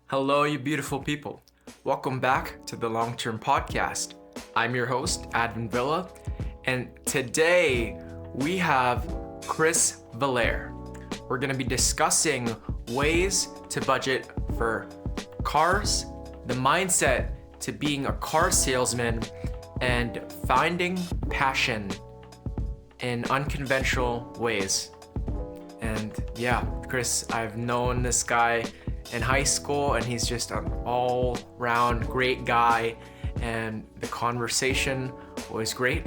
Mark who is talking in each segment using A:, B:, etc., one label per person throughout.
A: Hello, you beautiful people. Welcome back to the Long Term Podcast. I'm your host, Advin Villa, and today we have Chris Valaire. We're going to be discussing ways to budget for cars, the mindset to being a car salesman, and finding passion in unconventional ways. And yeah, Chris, I've known this guy in high school, and he's just an all-round great guy, and the conversation was great.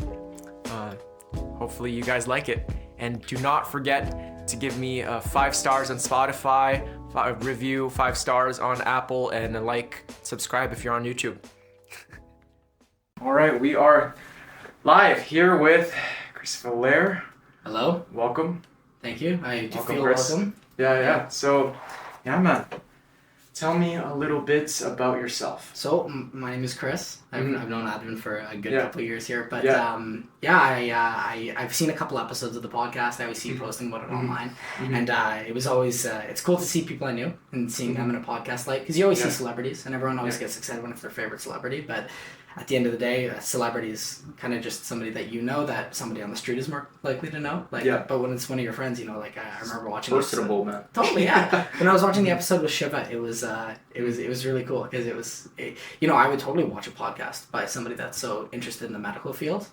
A: Hopefully you guys like it, and do not forget to give me 5 stars on Spotify, review 5 stars on Apple, and subscribe if you're on YouTube. All right, we are live here with Chris Valaire.
B: Hello.
A: Welcome.
B: Thank you. I do
A: Welcome,
B: feel
A: Chris.
B: welcome.
A: Yeah. So, man. Tell me a little bit about yourself.
B: So, my name is Chris. I've known Advin for a good couple of years here, but I've seen a couple episodes of the podcast. I always see you posting about it online, and it was always it's cool to see people I knew and seeing them in a podcast because you always see celebrities, and everyone always gets excited when it's their favorite celebrity, but at the end of the day, a celebrity is kind of just somebody that you know that somebody on the street is more likely to know. But when it's one of your friends, I remember watching.
A: Personable, man.
B: Totally, yeah. When I was watching the episode with Shiva, it was really cool because I would totally watch a podcast by somebody that's so interested in the medical field,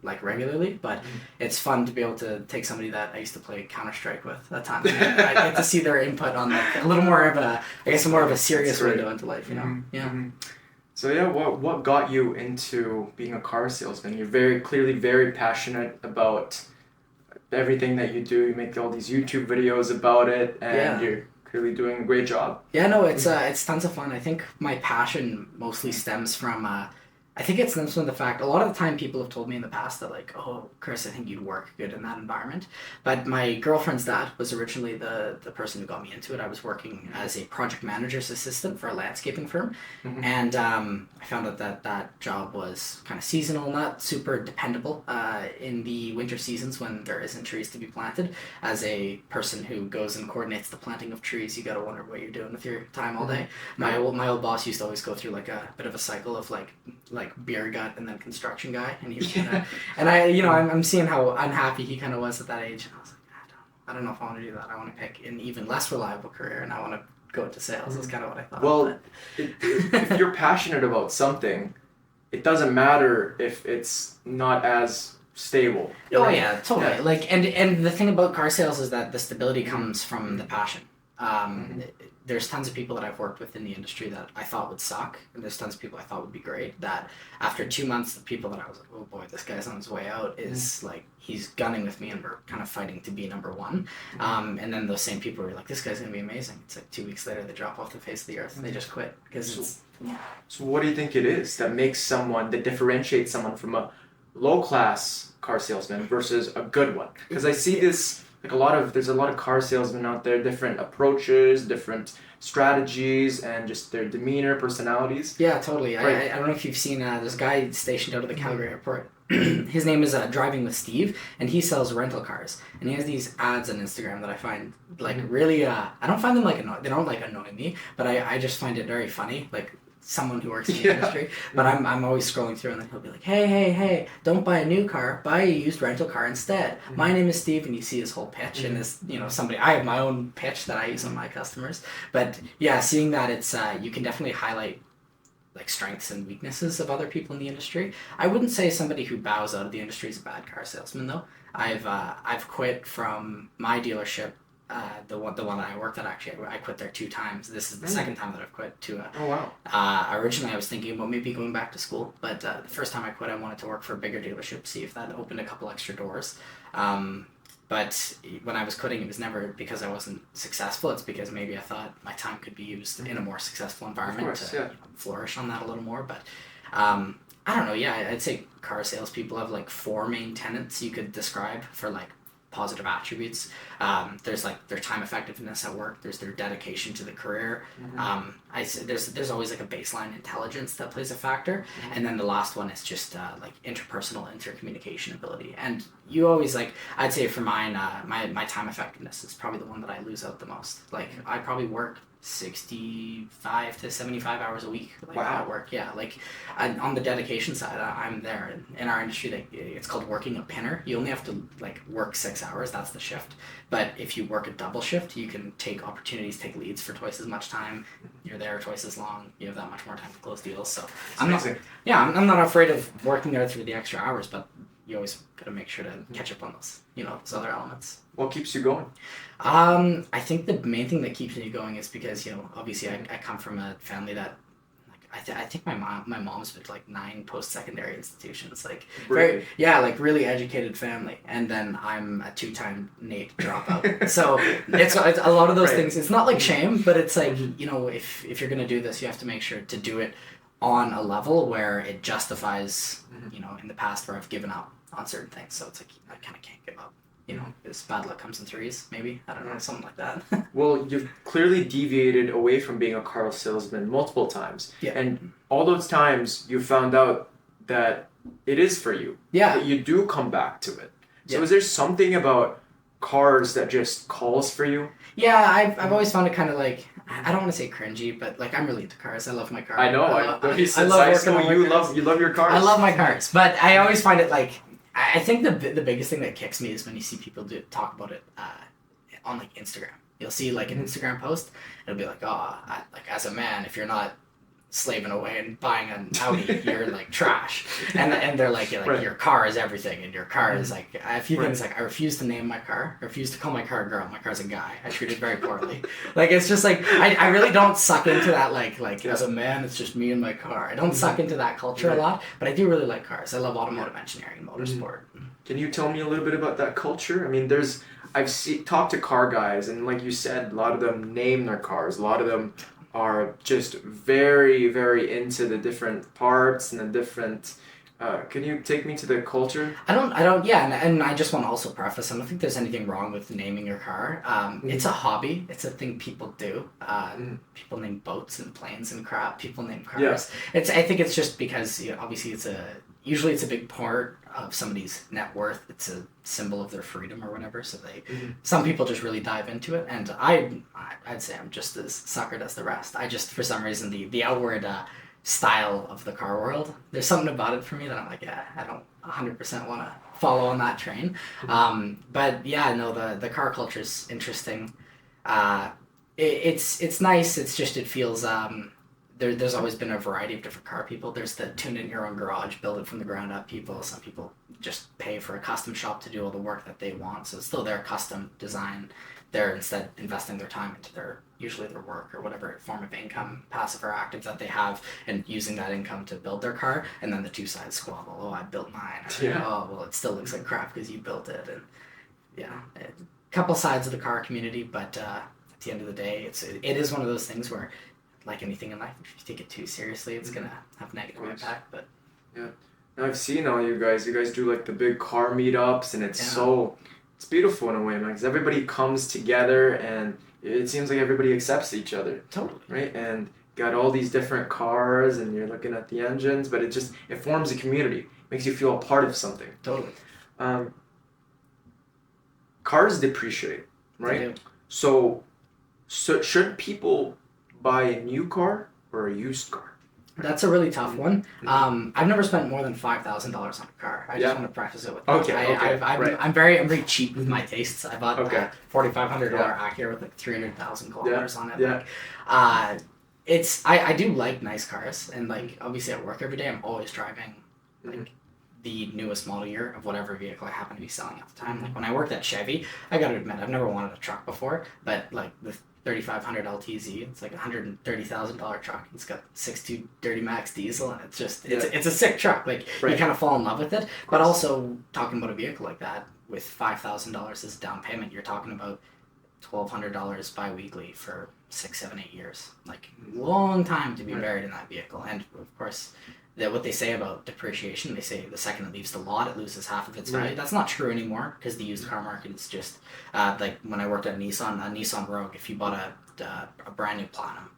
B: regularly. But it's fun to be able to take somebody that I used to play Counter-Strike with at times. I get to see their input on a little more of a serious window into life.
A: So what got you into being a car salesman? You're very passionate about everything that you do. You make all these YouTube videos about it, and you're clearly doing a great job.
B: Yeah, no, it's tons of fun. I think my passion mostly stems from the fact a lot of the time people have told me in the past that oh, Chris, I think you'd work good in that environment. But my girlfriend's dad was originally the person who got me into it. I was working as a project manager's assistant for a landscaping firm, and I found out that job was kind of seasonal, not super dependable in the winter seasons when there isn't trees to be planted. As a person who goes and coordinates the planting of trees, you got to wonder what you're doing with your time all day. My old boss used to always go through a bit of a cycle of like beer gut and then construction guy, and I'm seeing how unhappy he kind of was at that age, and I was like, I don't know if I want to do that. I want to pick an even less reliable career, and I want to go into sales. That's kind of what I thought.
A: Well, if you're passionate about something, it doesn't matter if it's not as stable.
B: Oh yeah, totally. Yeah. And the thing about car sales is that the stability comes from the passion. There's tons of people that I've worked with in the industry that I thought would suck, and there's tons of people I thought would be great, that after 2 months, the people that I was like, oh boy, this guy's on his way out, is he's gunning with me, and we're kind of fighting to be number one. And then those same people are like, this guy's going to be amazing. It's like 2 weeks later, they drop off the face of the earth, and they just quit.
A: So what do you think it is that differentiates someone from a low-class car salesman versus a good one? Because I see this... there's a lot of car salesmen out there, different approaches, different strategies, and just their demeanor, personalities.
B: Yeah, totally. Right. I don't know if you've seen this guy stationed out of the Calgary airport. His name is Driving with Steve, and he sells rental cars. And he has these ads on Instagram that I find really, I don't find them they don't annoy me, but I just find it very funny. Someone who works in the industry, but I'm always scrolling through, and then he'll be like, hey, don't buy a new car, buy a used rental car instead. My name is Steve, and you see his whole pitch, and this, I have my own pitch that I use on my customers, but yeah, seeing that it's, you can definitely highlight strengths and weaknesses of other people in the industry. I wouldn't say somebody who bows out of the industry is a bad car salesman though. I've quit from my dealership. The one that I worked at, actually, I quit there 2 times. This is the second time that I've quit too.
A: Oh wow.
B: Originally I was thinking about maybe going back to school, but the first time I quit, I wanted to work for a bigger dealership, see if that opened a couple extra doors. But when I was quitting, it was never because I wasn't successful. It's because maybe I thought my time could be used in a more successful environment to flourish on that a little more. But I don't know. Yeah, I'd say car salespeople have 4 main tenets you could describe for positive attributes. There's their time effectiveness at work. There's their dedication to the career. There's always a baseline intelligence that plays a factor, and then the last one is just interpersonal intercommunication ability. And you always I'd say for mine, my time effectiveness is probably the one that I lose out the most. I probably work 65 to 75 hours a week. Like,
A: Wow.
B: at work. Yeah, like on the dedication side, I'm there. In our industry, it's called working a pinner. You only have to like work 6 hours. That's the shift. But if you work a double shift, you can take opportunities, take leads for twice as much time. You're there twice as long. You have that much more time to close deals. So I'm
A: amazing.
B: I'm not afraid of working there through the extra hours, but you always got to make sure to catch up on those, those other elements.
A: What keeps you going?
B: I think the main thing that keeps me going is because, obviously I come from a family that, like, I think my mom's been to like 9 post-secondary institutions, like
A: Really?
B: like really educated family, and then I'm a 2-time NATE dropout. So it's a lot of those
A: Right.
B: things. It's not like shame, but it's like, if you're gonna do this, you have to make sure to do it on a level where it justifies, in the past where I've given up on certain things. So it's like I kind of can't give up. Because bad luck comes in threes, maybe. I don't know, something like that.
A: Well, you've clearly deviated away from being a car salesman multiple times.
B: Yeah.
A: And all those times you found out that it is for you.
B: Yeah.
A: That you do come back to it. So
B: Yeah.
A: is there something about cars that just calls for you?
B: Yeah, I've always found it kind of like, I don't want to say cringy, but like I'm really into cars. I love my car.
A: I know.
B: I
A: Since
B: love
A: high
B: working
A: school,
B: on my
A: you
B: cars.
A: love your cars.
B: I love my cars, but I always find it like, I think the biggest thing that kicks me is when you see people talk about it on like Instagram. You'll see like an Instagram post, it'll be like, like as a man, if you're not slaving away and buying an Audi, you're like trash. And they're like,
A: Right.
B: your car is everything, and your car is like a few
A: Right.
B: things. Like, I refuse to name my car. I refuse to call my car a girl. My car's a guy. I treat it very poorly. Like, it's just like I really don't suck into that. Like as a man, it's just me and my car. I don't suck into that culture a lot, but I do really like cars. I love automotive engineering and motorsport.
A: Can you tell me a little bit about that culture? I mean, I've talked to car guys, and like you said, a lot of them name their cars. A lot of them are just very, very into the different parts and the different. Can you take me to the culture?
B: I don't, yeah, and I just want to also preface, I don't think there's anything wrong with naming your car. It's a hobby. It's a thing people do. People name boats and planes and crap. People name cars.
A: Yeah.
B: I think it's just because, obviously usually it's a big part of somebody's net worth. It's a symbol of their freedom or whatever. So some people just really dive into it, and I'd say I'm just as suckered as the rest. I just, for some reason, the outward style of the car world, there's something about it for me that I'm like, yeah, I don't 100% want to follow on that train. But yeah, no, the car culture is interesting. It's nice. It's just, it feels there's always been a variety of different car people. There's the tune it in your own garage, build it from the ground up people. Some people just pay for a custom shop to do all the work that they want. So it's still their custom design. They're instead investing their time into usually their work or whatever form of income, passive or active, that they have, and using that income to build their car. And then the two sides squabble. Oh, I built mine. Or,
A: Yeah.
B: oh, well, it still looks like crap because you built it. And yeah, a couple sides of the car community, but at the end of the day, it is one of those things where, like anything in life, if you take it too seriously, it's gonna have negative impact. But
A: yeah, now I've seen all you guys. You guys do like the big car meetups, and it's it's beautiful in a way, man. Because everybody comes together, and it seems like everybody accepts each other.
B: Totally.
A: Right, and got all these different cars, and you're looking at the engines, but it forms a community. Makes you feel a part of something.
B: Totally.
A: Cars depreciate, right?
B: They do.
A: So should people buy a new car or a used car?
B: That's a really tough one. I've never spent more than $5,000 on a car. I just want to preface it with that.
A: Okay, right.
B: I'm very cheap with my tastes. I bought a $4,500
A: Yeah.
B: Acura with like 300,000 kilometers on it.
A: Yeah.
B: I do like nice cars, and like obviously at work every day I'm always driving like the newest model year of whatever vehicle I happen to be selling at the time. Like when I worked at Chevy, I gotta admit I've never wanted a truck before, but like the 3500 LTZ, it's like a $130,000 truck. It's got 6.2 dirty max diesel, and it's just it's a sick truck. Like you kind of fall in love with it. But also talking about a vehicle like that with $5,000 as a down payment, you're talking about $1,200 bi-weekly for 6, 7, 8 years. Like long time to be buried in that vehicle. And of course, what they say about depreciation, they say the second it leaves the lot, it loses half of its value.
A: Right.
B: That's not true anymore, because the used car market is just like when I worked at Nissan, a Nissan Rogue, if you bought a brand new Platinum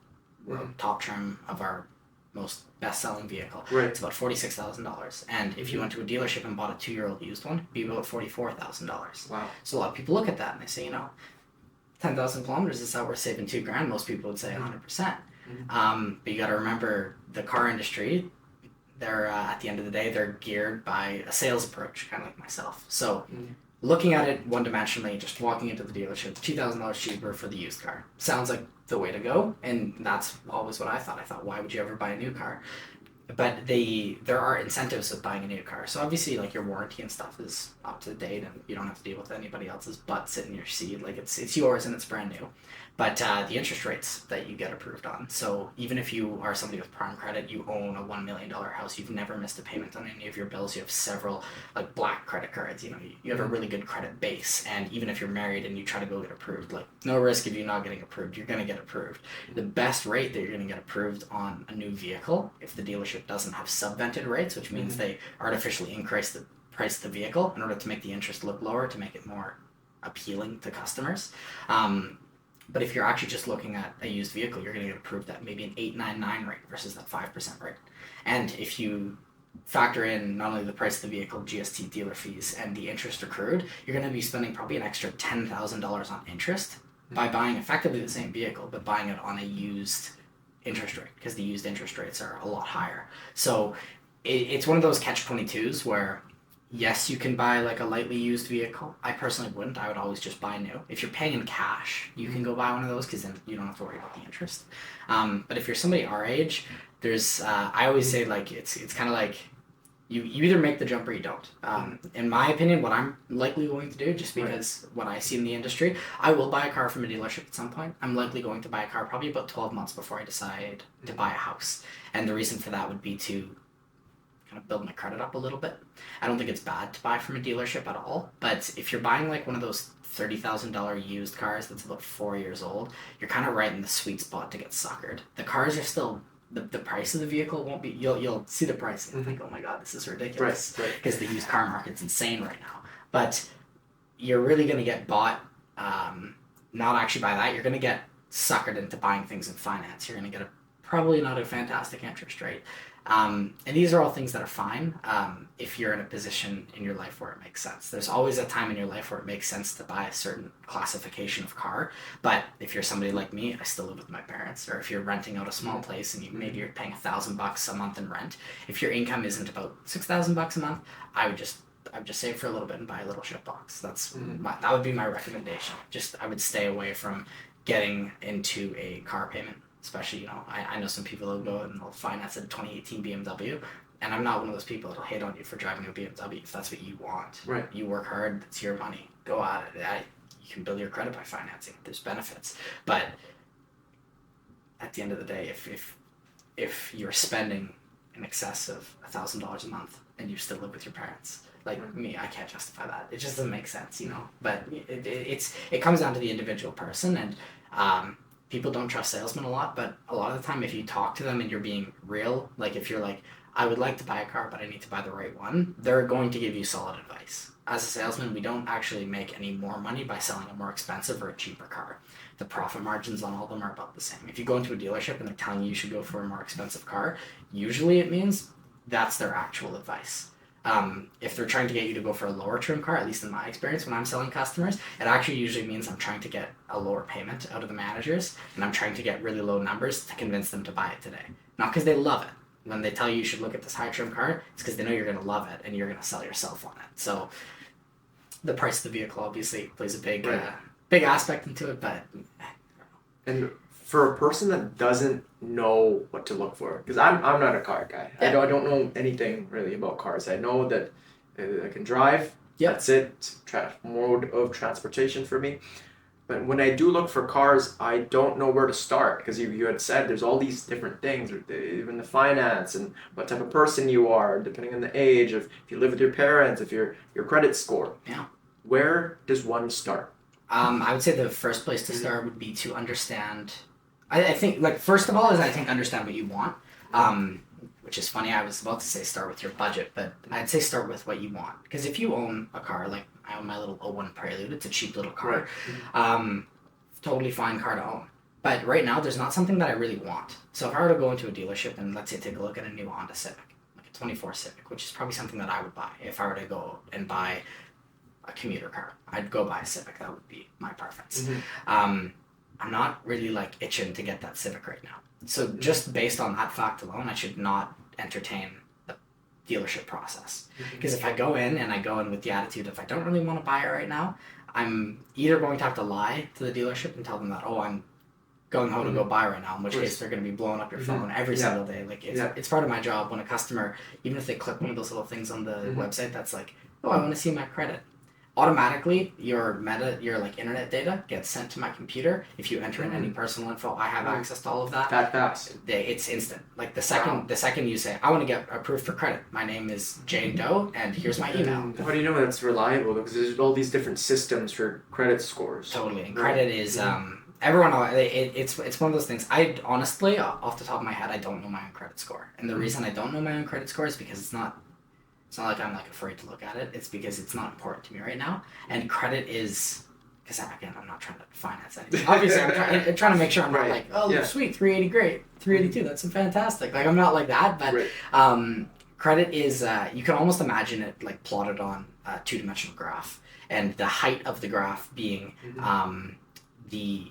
B: Rogue top trim of our most best-selling vehicle, it's about $46,000. And if you went to a dealership and bought a 2-year-old used one, it'd be about $44,000.
A: Wow.
B: So a lot of people look at that and they say, 10,000 kilometers, it's not worth saving $2,000. Most people would say 100%. But you got to remember the car industry, they're at the end of the day, they're geared by a sales approach, kind of like myself. So looking at it one-dimensionally, just walking into the dealership, $2,000 cheaper for the used car. Sounds like the way to go, and that's always what I thought. I thought, why would you ever buy a new car? But there are incentives with buying a new car. So obviously, like, your warranty and stuff is up to date, and you don't have to deal with anybody else's butt sitting in your seat. Like, it's yours and it's brand new. But the interest rates that you get approved on. So even if you are somebody with prime credit, you own a $1 million house, you've never missed a payment on any of your bills, you have several like black credit cards, you have a really good credit base. And even if you're married and you try to go get approved, like, no risk of you not getting approved, you're going to get approved. The best rate that you're going to get approved on a new vehicle, if the dealership doesn't have subvented rates, which means they artificially increase the price of the vehicle in order to make the interest look lower, to make it more appealing to customers. But if you're actually just looking at a used vehicle, you're going to get approved at maybe an 8.99 rate versus that 5% rate. And if you factor in not only the price of the vehicle, GST, dealer fees, and the interest accrued, you're going to be spending probably an extra $10,000 on interest by buying effectively the same vehicle, but buying it on a used interest rate, because the used interest rates are a lot higher. So it's one of those catch-22s where, yes, you can buy like a lightly used vehicle. I personally wouldn't. I would always just buy new. If you're paying in cash, you can go buy one of those, because then you don't have to worry about the interest. But if you're somebody our age, there's I always say, like, it's kind of like you either make the jump or you don't. In my opinion, what I'm likely going to do, just because what I see in the industry, I will buy a car from a dealership at some point. I'm likely going to buy a car probably about 12 months before I decide to buy a house. And the reason for that would be to build my credit up a little bit. I don't think it's bad to buy from a dealership at all, but if you're buying like one of those $30,000 used cars that's about 4 years old, you're kind of right in the sweet spot to get suckered. The cars are still, the price of the vehicle won't be, you'll see the price and think, oh my god, this is ridiculous, because the used car market's insane right now. But you're really going to get bought, not actually by that, you're going to get suckered into buying things in finance. You're going to get probably not a fantastic interest rate. And these are all things that are fine if you're in a position in your life where it makes sense. There's always a time in your life where it makes sense to buy a certain classification of car. But if you're somebody like me, I still live with my parents. Or if you're renting out a small place and maybe you're paying $1,000 a month in rent, if your income isn't about $6,000 a month, I would just save for a little bit and buy a little ship box. That would be my recommendation. I would stay away from getting into a car payment. Especially, I know some people who go and they'll finance a 2018 BMW, and I'm not one of those people that'll hate on you for driving a BMW if that's what you want. Right. You work hard, it's your money. Go at it. You can build your credit by financing. There's benefits. But at the end of the day, if you're spending in excess of $1,000 a month and you still live with your parents, like me, I can't justify that. It just doesn't make sense, But it comes down to the individual person, and people don't trust salesmen a lot, but a lot of the time if you talk to them and you're being real, like if you're like, I would like to buy a car, but I need to buy the right one, they're going to give you solid advice. As a salesman, we don't actually make any more money by selling a more expensive or a cheaper car. The profit margins on all of them are about the same. If you go into a dealership and they're telling you should go for a more expensive car, usually it means that's their actual advice. If they're trying to get you to go for a lower trim car, at least in my experience when I'm selling customers, it actually usually means I'm trying to get a lower payment out of the managers, and I'm trying to get really low numbers to convince them to buy it today. Not because they love it. When they tell you should look at this high trim car, it's because they know you're going to love it and you're going to sell yourself on it. So the price of the vehicle obviously plays a big aspect into it, but...
A: And for a person that doesn't know what to look for, because I'm not a car guy. Yeah. I don't know anything really about cars. I know that I can drive. Yep. That's it. Mode of transportation for me. But when I do look for cars, I don't know where to start, because you had said there's all these different things, even the finance and what type of person you are, depending on the age, if you live with your parents, if your credit score. Yeah. Where does one start?
B: I would say the first place to start would be to understand. I think, like, first of all, understand what you want. Which is funny. I was about to say start with your budget, but I'd say start with what you want. Because if you own a car, like I own my little 01 Prelude, it's a cheap little car. Right. Totally fine car to own. But right now, there's not something that I really want. So if I were to go into a dealership and let's say take a look at a new Honda Civic, like a 24 Civic, which is probably something that I would buy if I were to go and buy a commuter car. I'd go buy a Civic. That would be my preference.
A: Mm-hmm.
B: I'm not really like itching to get that Civic right now. So just based on that fact alone, I should not entertain the dealership process. Because if I go in and I go in with the attitude of I don't really want to buy it right now, I'm either going to have to lie to the dealership and tell them that, oh, I'm going home to go buy right now, in which case they're going to be blowing up your phone every single day. Like it's part of my job when a customer, even if they click one of those little things on the website that's like, oh, I want to see my credit. Automatically, your like internet data gets sent to my computer. If you enter in any personal info, I have access to all of that.
A: That fast.
B: It's instant. Like the second you say, I want to get approved for credit. My name is Jane Doe, and here's my email.
A: How do you know that's reliable? Because there's all these different systems for credit scores.
B: Totally, and credit is everyone. It's one of those things. I honestly, off the top of my head, I don't know my own credit score, and the reason I don't know my own credit score is because it's not like I'm like afraid to look at it. It's because it's not important to me right now. And credit is, because again, I'm not trying to finance anything. Obviously, I'm trying to make sure I'm not like, oh, sweet, 380, great, 382, that's fantastic. Like I'm not like that, but credit is, you can almost imagine it like plotted on a two-dimensional graph, and the height of the graph being the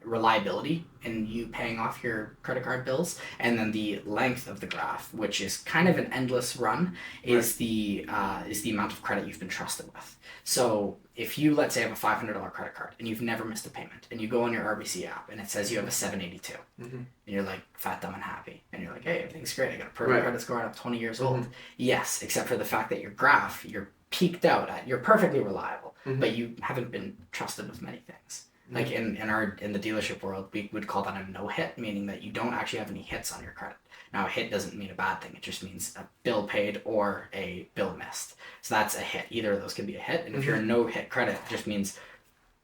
B: reliability in you paying off your credit card bills, and then the length of the graph, which is kind of an endless run, is the amount of credit you've been trusted with. So if you, let's say, have a $500 credit card and you've never missed a payment, and you go on your RBC app and it says you have a 782, and you're like fat, dumb, and happy, and you're like, hey, everything's great, I got a perfect credit score, I'm 20 years old. Yes, except for the fact that your graph, you're peaked out at, you're perfectly reliable, but you haven't been trusted with many things. Like in the dealership world, we would call that a no hit, meaning that you don't actually have any hits on your credit. Now, a hit doesn't mean a bad thing; it just means a bill paid or a bill missed. So that's a hit. Either of those can be a hit, and if you're a no hit credit, it just means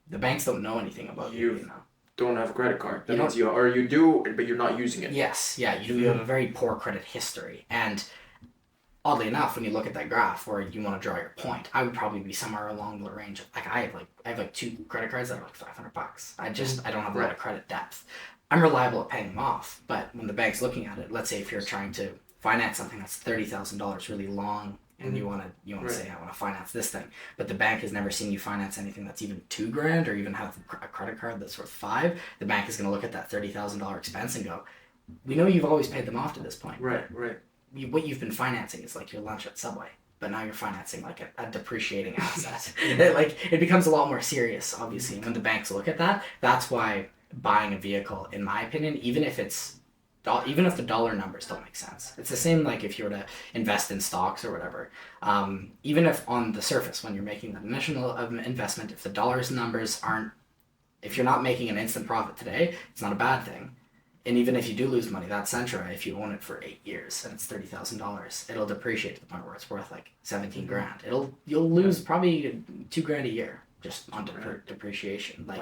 B: the banks don't know anything about you. You know,
A: don't have a credit card. That means you do, but you're not using it.
B: Yes, yeah, you have a very poor credit history, and oddly enough, when you look at that graph where you want to draw your point, I would probably be somewhere along the range of I have 2 credit cards that are like $500. I don't have a lot of credit depth. I'm reliable at paying them off, but when the bank's looking at it, let's say if you're trying to finance something that's $30,000 really long, and you want to say I want to finance this thing, but the bank has never seen you finance anything that's even $2,000 or even have a credit card that's worth $5,000, the bank is going to look at that $30,000 expense and go, we know you've always paid them off to this point.
A: Right.
B: What you've been financing is like your lunch at Subway, but now you're financing like a depreciating asset. It becomes a lot more serious, obviously. And when the banks look at that, that's why buying a vehicle, in my opinion, even if the dollar numbers don't make sense, it's the same like if you were to invest in stocks or whatever. Even if on the surface, when you're making that initial investment, if the dollars numbers if you're not making an instant profit today, it's not a bad thing. And even if you do lose money, that Sentra, if you own it for 8 years and it's $30,000, it'll depreciate to the point where it's worth like $17,000. You'll lose probably $2,000 a year just on depreciation. Like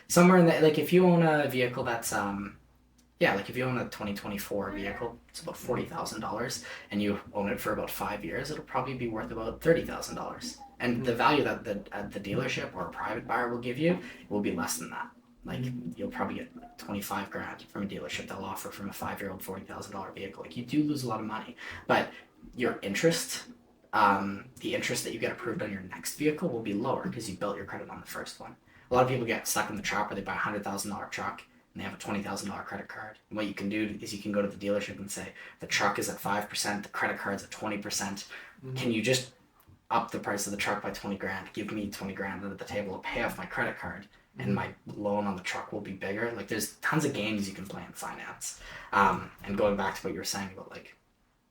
B: somewhere in that, like if you own a vehicle that's like if you own a 2024 vehicle, it's about $40,000, and you own it for about 5 years, it'll probably be worth about $30,000. And the value that the dealership or a private buyer will give you will be less than that. Like you'll probably get $25,000 from a dealership they'll offer from a 5-year-old $40,000 vehicle. Like you do lose a lot of money, but your interest, the interest that you get approved on your next vehicle will be lower because you built your credit on the first one. A lot of people get stuck in the trap where they buy a $100,000 truck and they have a $20,000 credit card. And what you can do is you can go to the dealership and say, the truck is at 5%, the credit card's at 20%. Can you just up the price of the truck by $20,000? Give me $20,000 under the table to pay off my credit card, and my loan on the truck will be bigger. Like there's tons of games you can play in finance. And going back to what you were saying about like,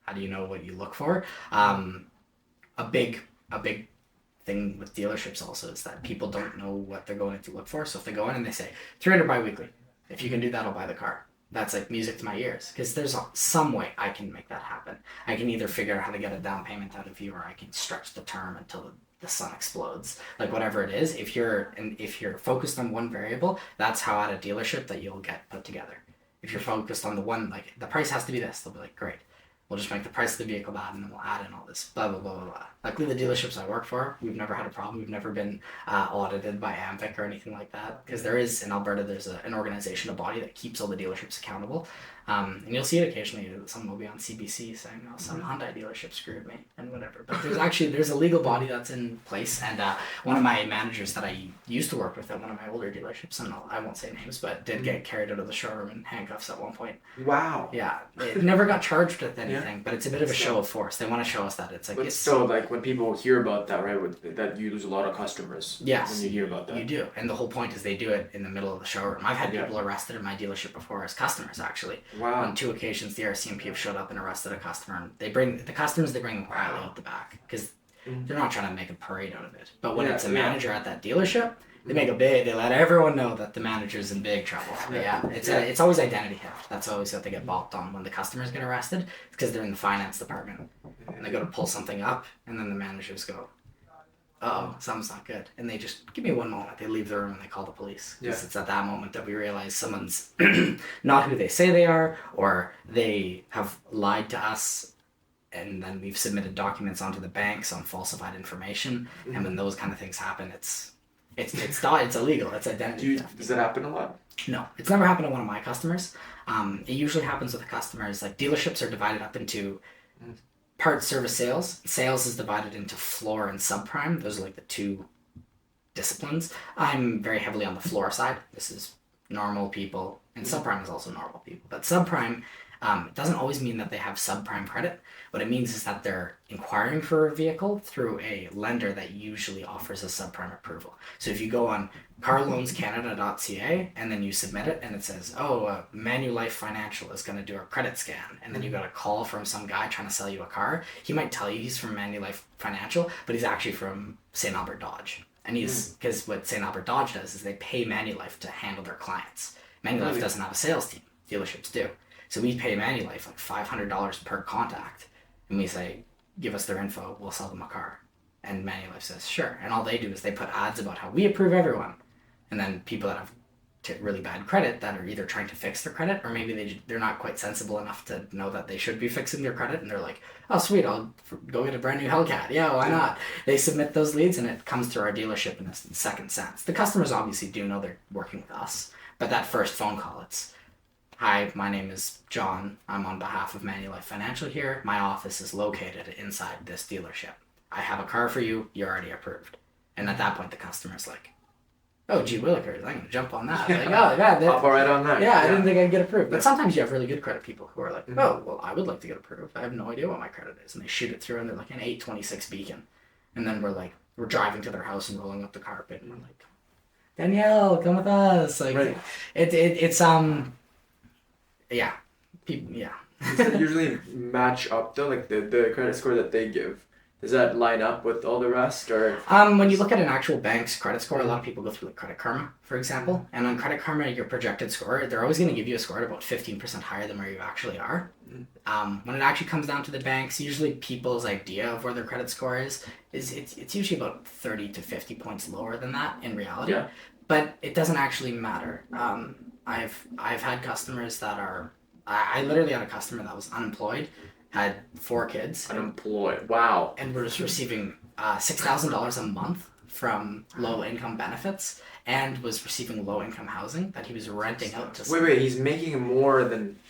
B: how do you know what you look for? A big thing with dealerships also is that people don't know what they're going to look for. So if they go in and they say $300 biweekly, if you can do that, I'll buy the car. That's like music to my ears, because there's some way I can make that happen. I can either figure out how to get a down payment out of you, or I can stretch the term until the sun explodes. Like whatever it is, if you're focused on one variable, that's how at a dealership that you'll get put together. If you're focused on the one, like the price has to be this, they'll be like, great. we'll just make the price of the vehicle that, and then we'll add in all this blah blah blah blah blah. Luckily, the dealerships I work for, we've never had a problem. We've never been audited by AMVIC or anything like that, because there is in Alberta there's an organization, a body that keeps all the dealerships accountable. And you'll see it occasionally. Someone will be on CBC saying, "Oh, some Hyundai dealership screwed me," and whatever. But there's a legal body that's in place. And one of my managers that I used to work with at one of my older dealerships, and I won't say names, but did get carried out of the showroom in handcuffs at one point.
A: Wow.
B: Yeah, it never got charged with anything, but it's a bit of a show of force. They want to show us that it's like.
A: But so like when people hear about that, right? That you lose a lot of customers.
B: Yes.
A: When you hear about that.
B: You do, and the whole point is they do it in the middle of the showroom. I've had people arrested in my dealership before as customers, actually.
A: Wow.
B: On 2 occasions, the RCMP have showed up and arrested a customer, and they bring them quietly out the back because they're not trying to make a parade out of it. But when it's a manager at that dealership, they let everyone know that the manager's in big trouble. But it's always identity theft. That's always what they get balked on when the customers get arrested, because they're in the finance department and they go to pull something up, and then the managers go, "Uh-oh, something's not good," and they just give me one moment. They leave the room and they call the police, because it's at that moment that we realize someone's not who they say they are, or they have lied to us, and then we've submitted documents onto the banks on falsified information. And when those kind of things happen, it's illegal. It's identity theft.
A: Does that happen a lot?
B: No, it's never happened to one of my customers. It usually happens with customers. Like, dealerships are divided up into parts, service, sales. Sales is divided into floor and subprime. Those are like the two disciplines. I'm very heavily on the floor side. This is normal people, and subprime is also normal people. But subprime, it doesn't always mean that they have subprime credit. What it means is that they're inquiring for a vehicle through a lender that usually offers a subprime approval. So if you go on carloanscanada.ca and then you submit it, and it says, Manulife Financial is going to do a credit scan, and then you got a call from some guy trying to sell you a car, he might tell you he's from Manulife Financial, but he's actually from St. Albert Dodge. And because what St. Albert Dodge does is they pay Manulife to handle their clients. Manulife doesn't have a sales team. Dealerships do. So we pay Manulife like $500 per contact, and we say, "Give us their info, we'll sell them a car." And Manulife says, "Sure." And all they do is they put ads about how we approve everyone. And then people that have really bad credit, that are either trying to fix their credit, or maybe they're not quite sensible enough to know that they should be fixing their credit, and they're like, "Oh, sweet, I'll go get a brand new Hellcat. Yeah, why not?" They submit those leads, and it comes through our dealership in a second sense. The customers obviously do know they're working with us, but that first phone call, it's, "Hi, my name is John. I'm on behalf of Manulife Financial here. My office is located inside this dealership. I have a car for you. You're already approved." And at that point, the customer's like, "Oh, gee willikers, I'm going to jump on that." Like, "Oh, yeah.
A: Hop right on that.
B: Yeah, I didn't think I'd get approved." But sometimes you have really good credit people who are like, "Oh, well, I would like to get approved. I have no idea what my credit is." And they shoot it through, and they're like an 826 Beacon. And then we're driving to their house and rolling up the carpet, and we're like, "Danielle, come with us." Like, it's yeah. People, yeah.
A: Does it usually match up though, like the credit score that they give? Does that line up with all the rest, or?
B: When you look at an actual bank's credit score, a lot of people go through like Credit Karma, for example. And on Credit Karma, your projected score, they're always going to give you a score at about 15% higher than where you actually are. When it actually comes down to the banks, usually people's idea of where their credit score is it's usually about 30 to 50 points lower than that in reality. Yeah. But it doesn't actually matter. I've had customers that are. I literally had a customer that was unemployed, had 4 kids.
A: Unemployed, wow.
B: And was receiving $6,000 a month from low-income benefits, and was receiving low-income housing that he was renting out to...
A: Wait, he's making more than...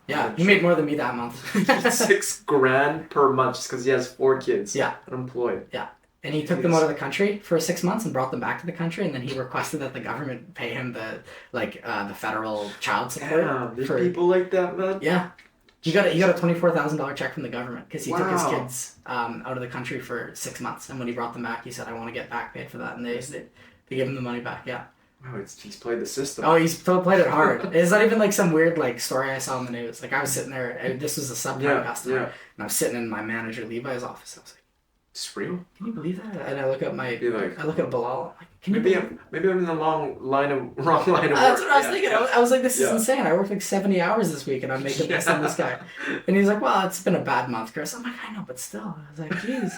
B: Yeah, he made more than me that month.
A: $6,000 per month just because he has 4 kids.
B: Yeah.
A: Unemployed.
B: Yeah. And he took them out of the country for 6 months and brought them back to the country, and then he requested that the government pay him the federal child support.
A: Yeah, there's people like that, man.
B: Yeah. He got a $24,000 check from the government because he took his kids out of the country for 6 months, and when he brought them back, he said, "I want to get back paid for that," and they gave him the money back. Yeah.
A: Wow, he's played the system.
B: Oh, he's played it hard. It's not even like some weird like story I saw in the news. Like, I was sitting there, this was a subprime customer, and I was sitting in my manager Levi's office. I was like,
A: "It's real?
B: Can you believe that?" And I look at I look at Bilal. I'm like,
A: maybe I'm in the wrong line of work.
B: That's what I was thinking. I was like, this is insane. I worked like 70 hours this week, and I'm making this on this guy. And he's like, "Well, it's been a bad month, Chris." I'm like, "I know, but still." I was like, "Jeez."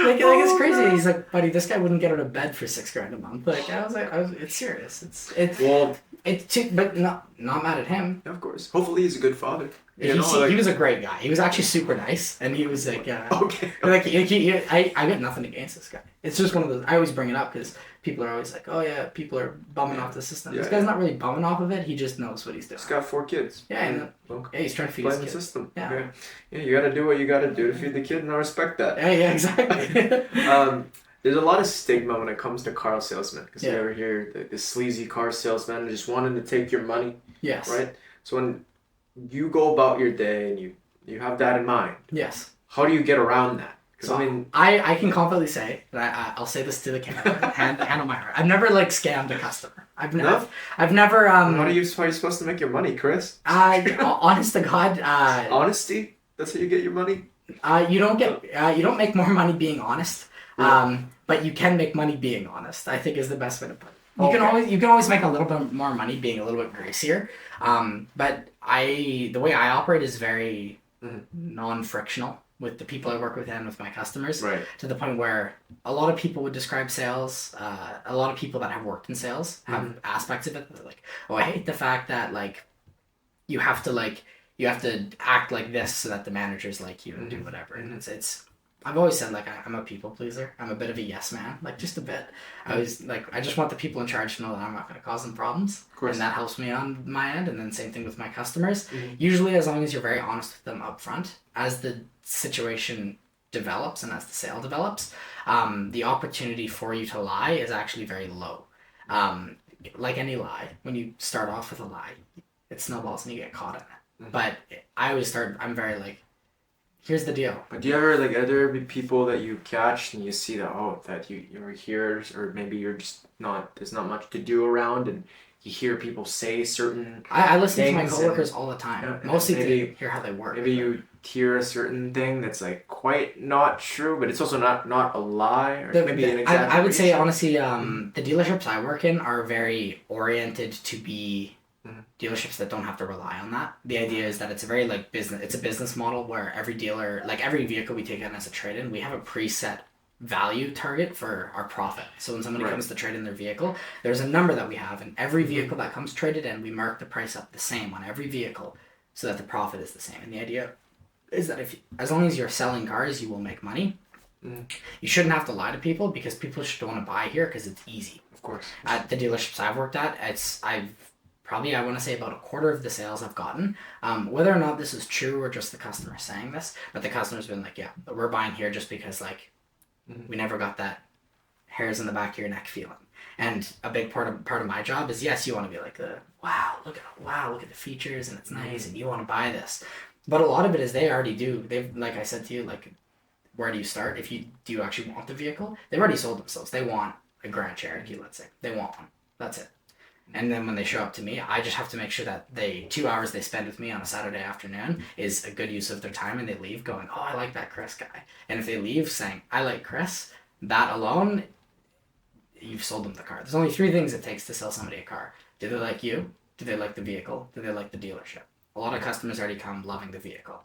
B: like it's crazy. He's like, buddy, this guy wouldn't get out of bed for $6,000 a month. Like it's serious. But not mad at him.
A: Of course. Hopefully he's a good father.
B: He was a great guy. He was actually super nice, and he was like,
A: okay.
B: Like I got nothing against this guy. It's just one of those. I always bring it up because people are always like, oh yeah, people are bumming off the system. This guy's not really bumming off of it. He just knows what he's doing.
A: He's got 4 kids.
B: Yeah, and he's trying to feed his
A: the
B: kids.
A: system.
B: Yeah.
A: Okay. Yeah, you got to do what you got to do to feed the kid, and I respect that.
B: Yeah, exactly.
A: There's a lot of stigma when it comes to car salesmen, because you ever hear the sleazy car salesman just wanting to take your money.
B: Yes.
A: Right. So when you go about your day and you have that in mind.
B: Yes.
A: How do you get around that? Because
B: I mean, I can confidently say that I'll say this to the camera, hand on my heart. I've never like scammed a customer. I've never.
A: How are you supposed to make your money, Chris?
B: Honest to God.
A: Honesty. That's how you get your money.
B: You don't make more money being honest. But you can make money being honest, I think is the best way to put it. You can always make a little bit more money being a little bit greasier. But the way I operate is very non-frictional with the people I work with and with my customers.
A: Right.
B: To the point where a lot of people would describe sales, a lot of people that have worked in sales have aspects of it that are like, oh, I hate the fact that like you have to act like this so that the managers like you and do whatever. And it's I've always said, like, I'm a people pleaser. I'm a bit of a yes man, like, just a bit. I just want the people in charge to know that I'm not going to cause them problems. Of course. And that helps me on my end, and then same thing with my customers. Usually, as long as you're very honest with them up front, as the situation develops and as the sale develops, the opportunity for you to lie is actually very low. Like any lie, when you start off with a lie, it snowballs and you get caught in it. But I'm very, like, here's the deal.
A: But do you ever, are there be people that you catch and you see that you're here, or maybe you're just not, there's not much to do around, and you hear people say certain
B: I listen to my coworkers all the time. Mostly to hear how they work.
A: Maybe you hear a certain thing that's, like, quite not true, but it's also not a lie, or maybe an exaggeration.
B: I would say, honestly, the dealerships I work in are very oriented to be dealerships that don't have to rely on that. The idea is that it's a very it's a business model where every dealer, like every vehicle we take in as a trade-in, we have a preset value target for our profit. So when somebody comes to trade in their vehicle, there's a number that we have, and every vehicle that comes traded in, we mark the price up the same on every vehicle so that the profit is the same. And the idea is that as long as you're selling cars, you will make money. You shouldn't have to lie to people, because people should want to buy here because it's easy.
A: Of course.
B: At the dealerships I've worked at, I want to say about a quarter of the sales I've gotten. Whether or not this is true or just the customer saying this, but the customer's been like, yeah, we're buying here just because, like, we never got that hairs in the back of your neck feeling. And a big part of my job is, yes, you want to be like, wow, look at the features and it's nice and you want to buy this. But a lot of it is they already do. They've, like I said to you, like, where do you start? Do you actually want the vehicle? They've already sold themselves. They want a Grand Cherokee, let's say. They want one. That's it. And then when they show up to me, I just have to make sure that 2 hours they spend with me on a Saturday afternoon is a good use of their time, and they leave going, oh, I like that Chris guy. And if they leave saying, I like Chris, that alone, you've sold them the car. There's only 3 things it takes to sell somebody a car. Do they like you? Do they like the vehicle? Do they like the dealership? A lot of customers already come loving the vehicle,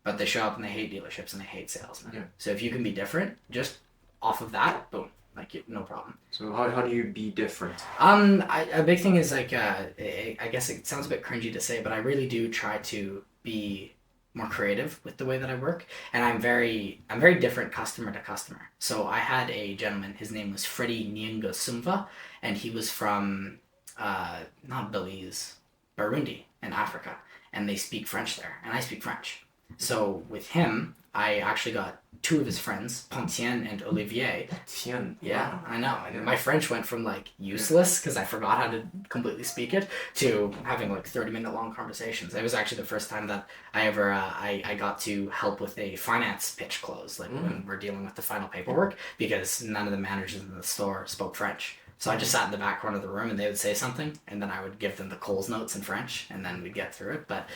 B: but they show up and they hate dealerships and they hate salesmen. Yeah. So if you can be different, just off of that, boom. Like, no problem.
A: So how do you be different?
B: A big thing is, like, I guess it sounds a bit cringy to say, but I really do try to be more creative with the way that I work, and I'm very different customer to customer. So I had a gentleman, his name was Freddie Nyinga Sumva, and he was from not Belize, Burundi in Africa, and they speak French there, and I speak French. So with him, I actually got 2 of his friends, Pontien and Olivier.
A: Pontien?
B: Yeah, I know. And my French went from, like, useless, because I forgot how to completely speak it, to having, like, 30-minute long conversations. It was actually the first time that I ever, I got to help with a finance pitch close, like, when we're dealing with the final paperwork, because none of the managers in the store spoke French. So I just sat in the back corner of the room, and they would say something, and then I would give them the Coles notes in French, and then we'd get through it. But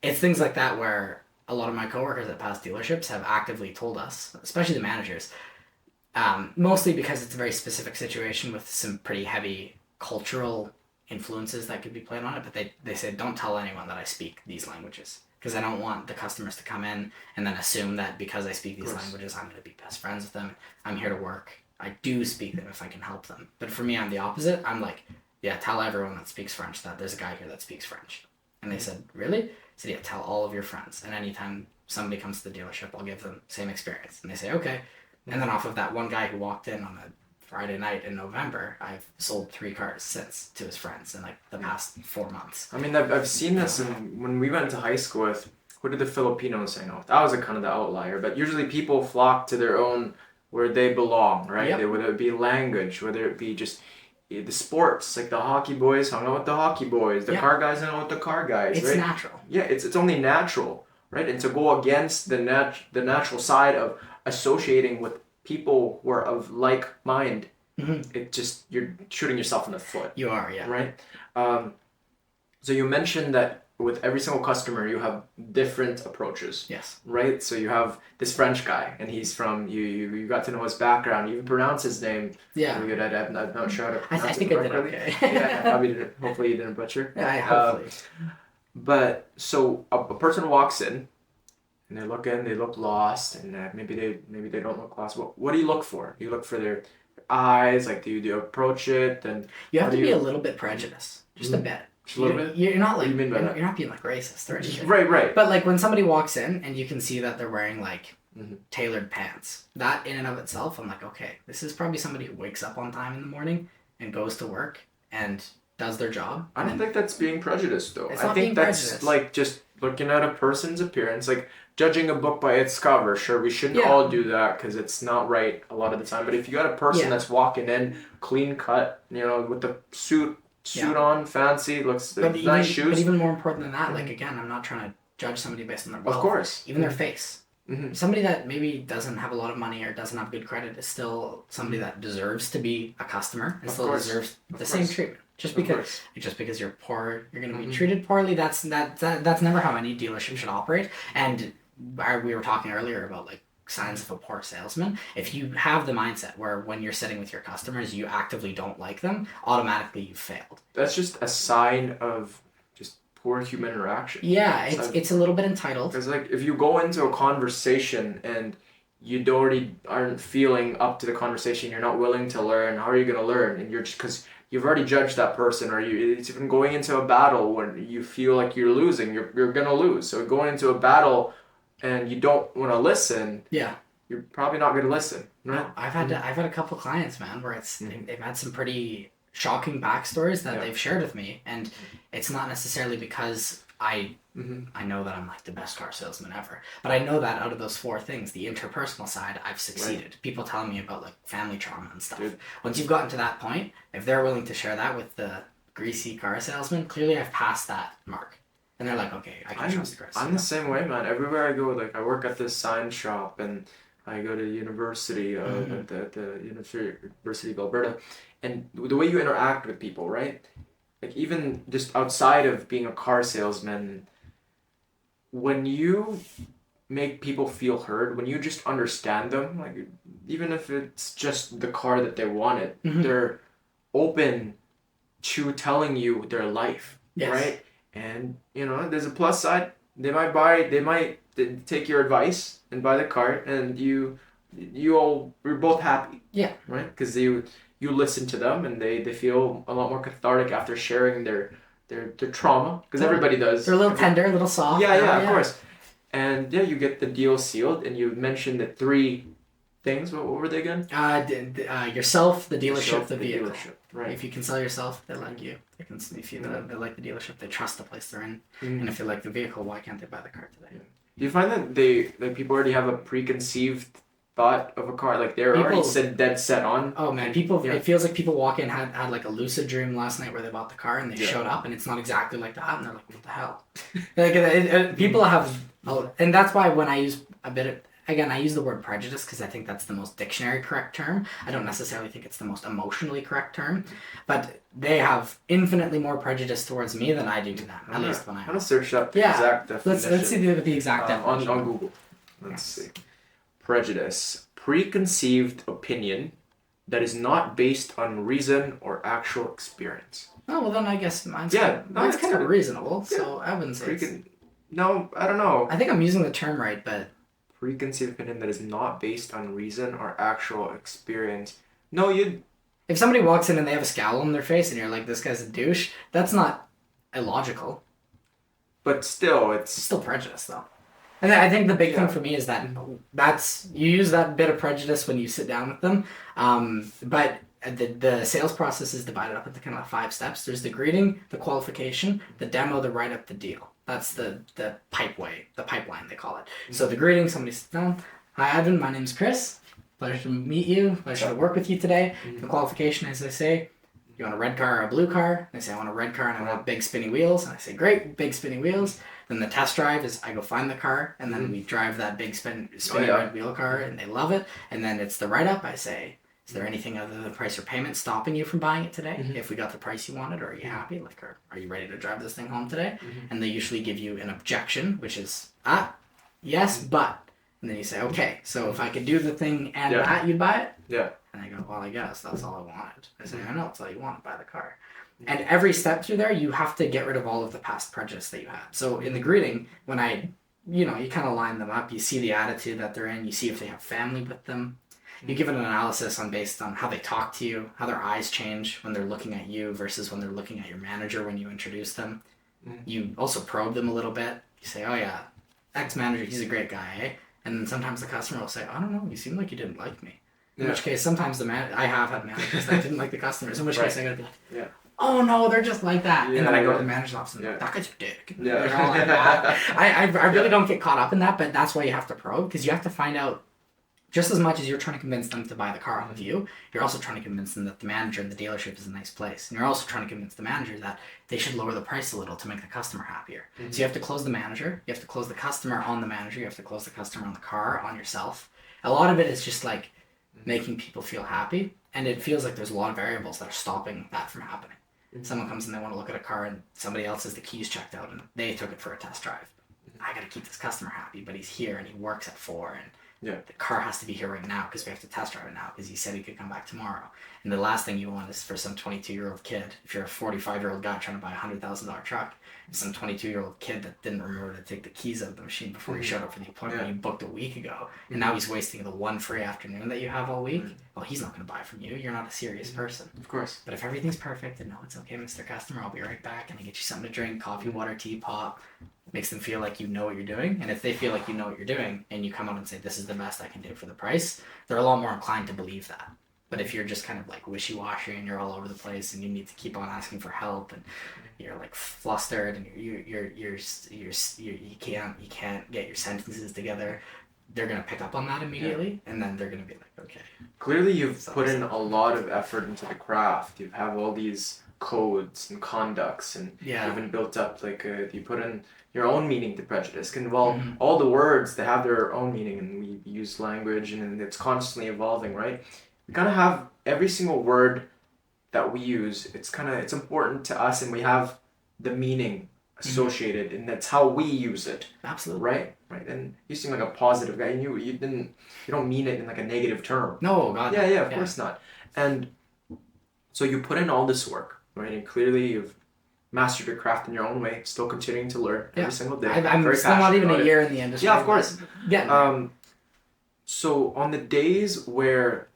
B: it's things like that where a lot of my coworkers at past dealerships have actively told us, especially the managers, mostly because it's a very specific situation with some pretty heavy cultural influences that could be played on it, but they said don't tell anyone that I speak these languages, because I don't want the customers to come in and then assume that because I speak these languages, I'm going to be best friends with them. I'm here to work. I do speak them if I can help them. But for me, I'm the opposite. I'm like, yeah, tell everyone that speaks French that there's a guy here that speaks French. And they said, really? I said, yeah, tell all of your friends. And anytime somebody comes to the dealership, I'll give them the same experience. And they say, okay. And then off of that one guy who walked in on a Friday night in November, I've sold 3 cars since to his friends in like the past 4 months.
A: I mean, I've seen this when we went to high school with, who did the Filipinos hang out with? That was a kind of the outlier, but usually people flock to their own, where they belong, right?
B: Yep.
A: Whether it be language, whether it be just the sports, like the hockey boys hung out with the hockey boys, the car guys hung out with the car guys,
B: it's
A: right?
B: natural.
A: Yeah, it's only natural, right? And to go against the natural side of associating with people who are of like mind, it just, you're shooting yourself in the foot.
B: You are, yeah.
A: Right? So you mentioned that with every single customer you have different approaches.
B: Yes.
A: Right? So you have this French guy, and he's from, you got to know his background, you even pronounce his name.
B: Yeah.
A: Really good. I'm not sure how to pronounce
B: I think
A: it
B: I did
A: correctly.
B: okay.
A: Yeah, probably didn't. Hopefully you didn't butcher.
B: Yeah, hopefully.
A: But so a person walks in, and they look in, they look lost, and maybe they don't look lost. What do you look for? You look for their eyes, like do you approach it, and
B: you have to be a little bit prejudiced, just a bit.
A: Just a little bit.
B: You're not like,
A: what do you mean by
B: you're,
A: that?
B: you're not being like racist or anything.
A: Right.
B: But like when somebody walks in and you can see that they're wearing like tailored pants, that in and of itself, I'm like, okay, this is probably somebody who wakes up on time in the morning and goes to work and does their job.
A: I don't think that's being prejudiced, though.
B: It's
A: I
B: not
A: think
B: being
A: that's
B: prejudiced.
A: like just looking at a person's appearance, like judging a book by its cover. Sure, we shouldn't
B: Yeah.
A: all do that because it's not right a lot of the time. But if you got a person that's walking in clean cut, with the suit on, fancy, looks nice shoes.
B: But even more important than that, like again, I'm not trying to judge somebody based on their wealth.
A: Of course.
B: Even their face. Somebody that maybe doesn't have a lot of money or doesn't have good credit is still somebody that deserves to be a customer and still deserves the same treatment. Just because you're poor, you're going to be treated poorly. That's never how any dealership should operate. And we were talking earlier about like signs of a poor salesman. If you have the mindset where when you're sitting with your customers, you actively don't like them, automatically you failed.
A: That's just a sign of just poor human interaction.
B: Yeah, it's a little bit entitled.
A: Because like if you go into a conversation and you already aren't feeling up to the conversation, you're not willing to learn, how are you going to learn? And you're just, because you've already judged that person, or it's even going into a battle when you feel like you're losing, you're going to lose. So going into a battle and you don't want to listen, you're probably not going to listen. Right?
B: No, I've had a couple clients, man, where they've had some pretty shocking backstories that they've shared with me, and it's not necessarily because I know that I'm like the best car salesman ever, but I know that out of those 4 things, the interpersonal side, I've succeeded. Right. People telling me about like family trauma and stuff. Dude. Once you've gotten to that point, if they're willing to share that with the greasy car salesman, clearly I've passed that mark. And they're like, okay, I can trust Chris.
A: I'm the same way, man. Everywhere I go, like I work at this sign shop, and I go to university, at the University of Alberta, and the way you interact with people, right? Like even just outside of being a car salesman, when you make people feel heard, when you just understand them, like even if it's just the car that they wanted, they're open to telling you their life, right? And there's a plus side. They might take your advice and buy the car, and we're both happy. Yeah. Right? Because you listen to them, and they feel a lot more cathartic after sharing their trauma, because everybody does.
B: They're a little tender, a little soft.
A: Yeah, of course. And you get the deal sealed, and you mentioned the 3 things. What were they again?
B: Yourself, the dealership, the vehicle.
A: Dealership, right.
B: If you can sell yourself, they like you. If you they like the dealership, they trust the place they're in. And if they like the vehicle, why can't they buy the car today?
A: Do you find that people already have a preconceived thought of a car, like they're already dead set on?
B: Oh man, it feels like people walk in, had like a lucid dream last night where they bought the car and they showed up and it's not exactly like that, and they're like, what the hell? Like people have, and that's why when I use I use the word prejudice because I think that's the most dictionary correct term. I don't necessarily think it's the most emotionally correct term, but they have infinitely more prejudice towards me than I do to them. At least when I.
A: I'm gonna search up the exact definition.
B: Let's see the exact definition
A: on Google. Let's see. Prejudice: preconceived opinion that is not based on reason or actual experience.
B: Oh, well then I guess mine's
A: Yeah,
B: mine's
A: it's
B: kind of
A: kinda-
B: reasonable, so I wouldn't say it's...
A: No, I don't know.
B: I think I'm using the term right, but
A: Preconceived opinion that is not based on reason or actual experience. No, you.
B: if somebody walks in and they have a scowl on their face and you're like, this guy's a douche, that's not illogical.
A: But still,
B: It's
A: it's
B: still prejudice, though. And I think the big thing
A: Yeah.
B: for me is that you use that bit of prejudice when you sit down with them. But the sales process is divided up into kind of 5 steps. There's the greeting, the qualification, the demo, the write up, the deal. That's the pipeline they call it. So the greeting, somebody sits down. Hi, Advin. My name's Chris. Pleasure to meet you. Pleasure to work with you today. The qualification, as I say, you want a red car or a blue car? They say, I want a red car and I want big spinny wheels. And I say, great, big spinny wheels. Then the test drive is I go find the car and then we drive that big spinny red wheel car and they love it. And then it's the write-up. I say, is there anything other than the price or payment stopping you from buying it today? If we got the price you wanted, or are you happy? Like, are you ready to drive this thing home today? And they usually give you an objection, which is, yes, but. And then you say, okay, so if I could do the thing and that, you'd buy it?
A: Yeah.
B: And I go, well, I guess that's all I wanted. I say, I know, it's all you want, buy the car. And every step through there, you have to get rid of all of the past prejudice that you had. So in the greeting, when you kind of line them up, you see the attitude that they're in, you see if they have family with them. You give an analysis based on how they talk to you, how their eyes change when they're looking at you versus when they're looking at your manager when you introduce them. You also probe them a little bit. You say, oh yeah, ex-manager, he's a great guy, eh? And then sometimes the customer will say, I don't know, you seem like you didn't like me. In which case, sometimes I have had managers that didn't like the customers. In which case, I gotta be like, oh no, they're just like that. And then I go to the manager's office and that guy's a dick.
A: Yeah.
B: They're all like that. I really don't get caught up in that, but that's why you have to probe, because you have to find out, just as much as you're trying to convince them to buy the car off of you, you're also trying to convince them that the manager and the dealership is a nice place. And you're also trying to convince the manager that they should lower the price a little to make the customer happier. So you have to close the manager, you have to close the customer on the manager, you have to close the customer on the car, on yourself. A lot of it is just like making people feel happy, and it feels like there's a lot of variables that are stopping that from happening. Someone comes and they want to look at a car and somebody else has the keys checked out and they took it for a test drive. I gotta keep this customer happy, but he's here and he works at 4 and the car has to be here right now because we have to test drive it now because he said he could come back tomorrow. And the last thing you want is for some 22-year-old kid, if you're a 45-year-old guy trying to buy a $100,000 truck, some 22-year-old kid that didn't remember to take the keys out of the machine before he showed up for the appointment you booked a week ago, and now he's wasting the one free afternoon that you have all week. Well, he's not going to buy from you. You're not a serious person.
A: Of course.
B: But if everything's perfect and no, it's okay, Mr. Customer, I'll be right back and I get you something to drink, coffee, water, tea, pop. Makes them feel like you know what you're doing. And if they feel like you know what you're doing and you come out and say, this is the best I can do for the price, they're a lot more inclined to believe that. But if you're just kind of like wishy-washy and you're all over the place and you need to keep on asking for help and you're like flustered and you can't get your sentences together, they're gonna pick up on that immediately, and then they're gonna be like, okay.
A: Clearly, you've put in a lot of effort into the craft. You have all these codes and conducts, and even built up you put in your own meaning to prejudice. And all the words, they have their own meaning, and we use language, and it's constantly evolving, right? We kind of have every single word that we use. It's important to us, and we have the meaning associated, and that's how we use it.
B: Absolutely.
A: Right. And you seem like a positive guy. And you don't mean it in like a negative term.
B: No, God.
A: Yeah, of course not. And so you put in all this work, right? And clearly you've mastered your craft in your own way, still continuing to learn every single day.
B: I'm
A: very
B: still not even a
A: passionate
B: year in the industry.
A: Yeah, of course.
B: Yeah.
A: So on the days where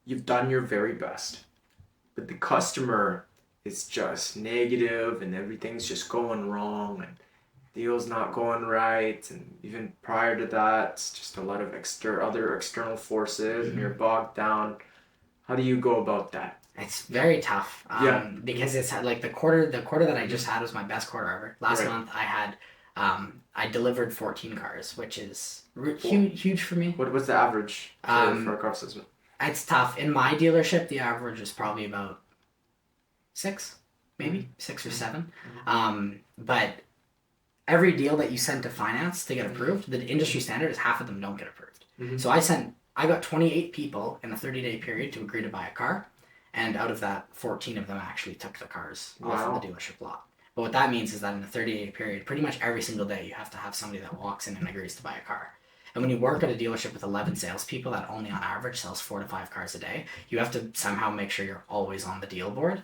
A: you've done your very best, but the customer is just negative and everything's just going wrong and deal's not going right, and even prior to that, it's just a lot of other external forces, and you're bogged down. How do you go about that?
B: It's very tough. Because it's like the quarter that I just had was my best quarter ever. Last month I had, I delivered 14 cars, which is huge for me.
A: What was the average for a car salesman?
B: It's tough. In my dealership, the average is probably about 6, maybe 6 or 7. But every deal that you send to finance to get approved, the industry standard is half of them don't get approved. So I got 28 people in a 30-day period to agree to buy a car, and out of that, 14 of them actually took the cars off of the dealership lot. But what that means is that in a 30-day period, pretty much every single day, you have to have somebody that walks in and agrees to buy a car. And when you work at a dealership with 11 salespeople that only on average sells 4 to 5 cars a day, you have to somehow make sure you're always on the deal board.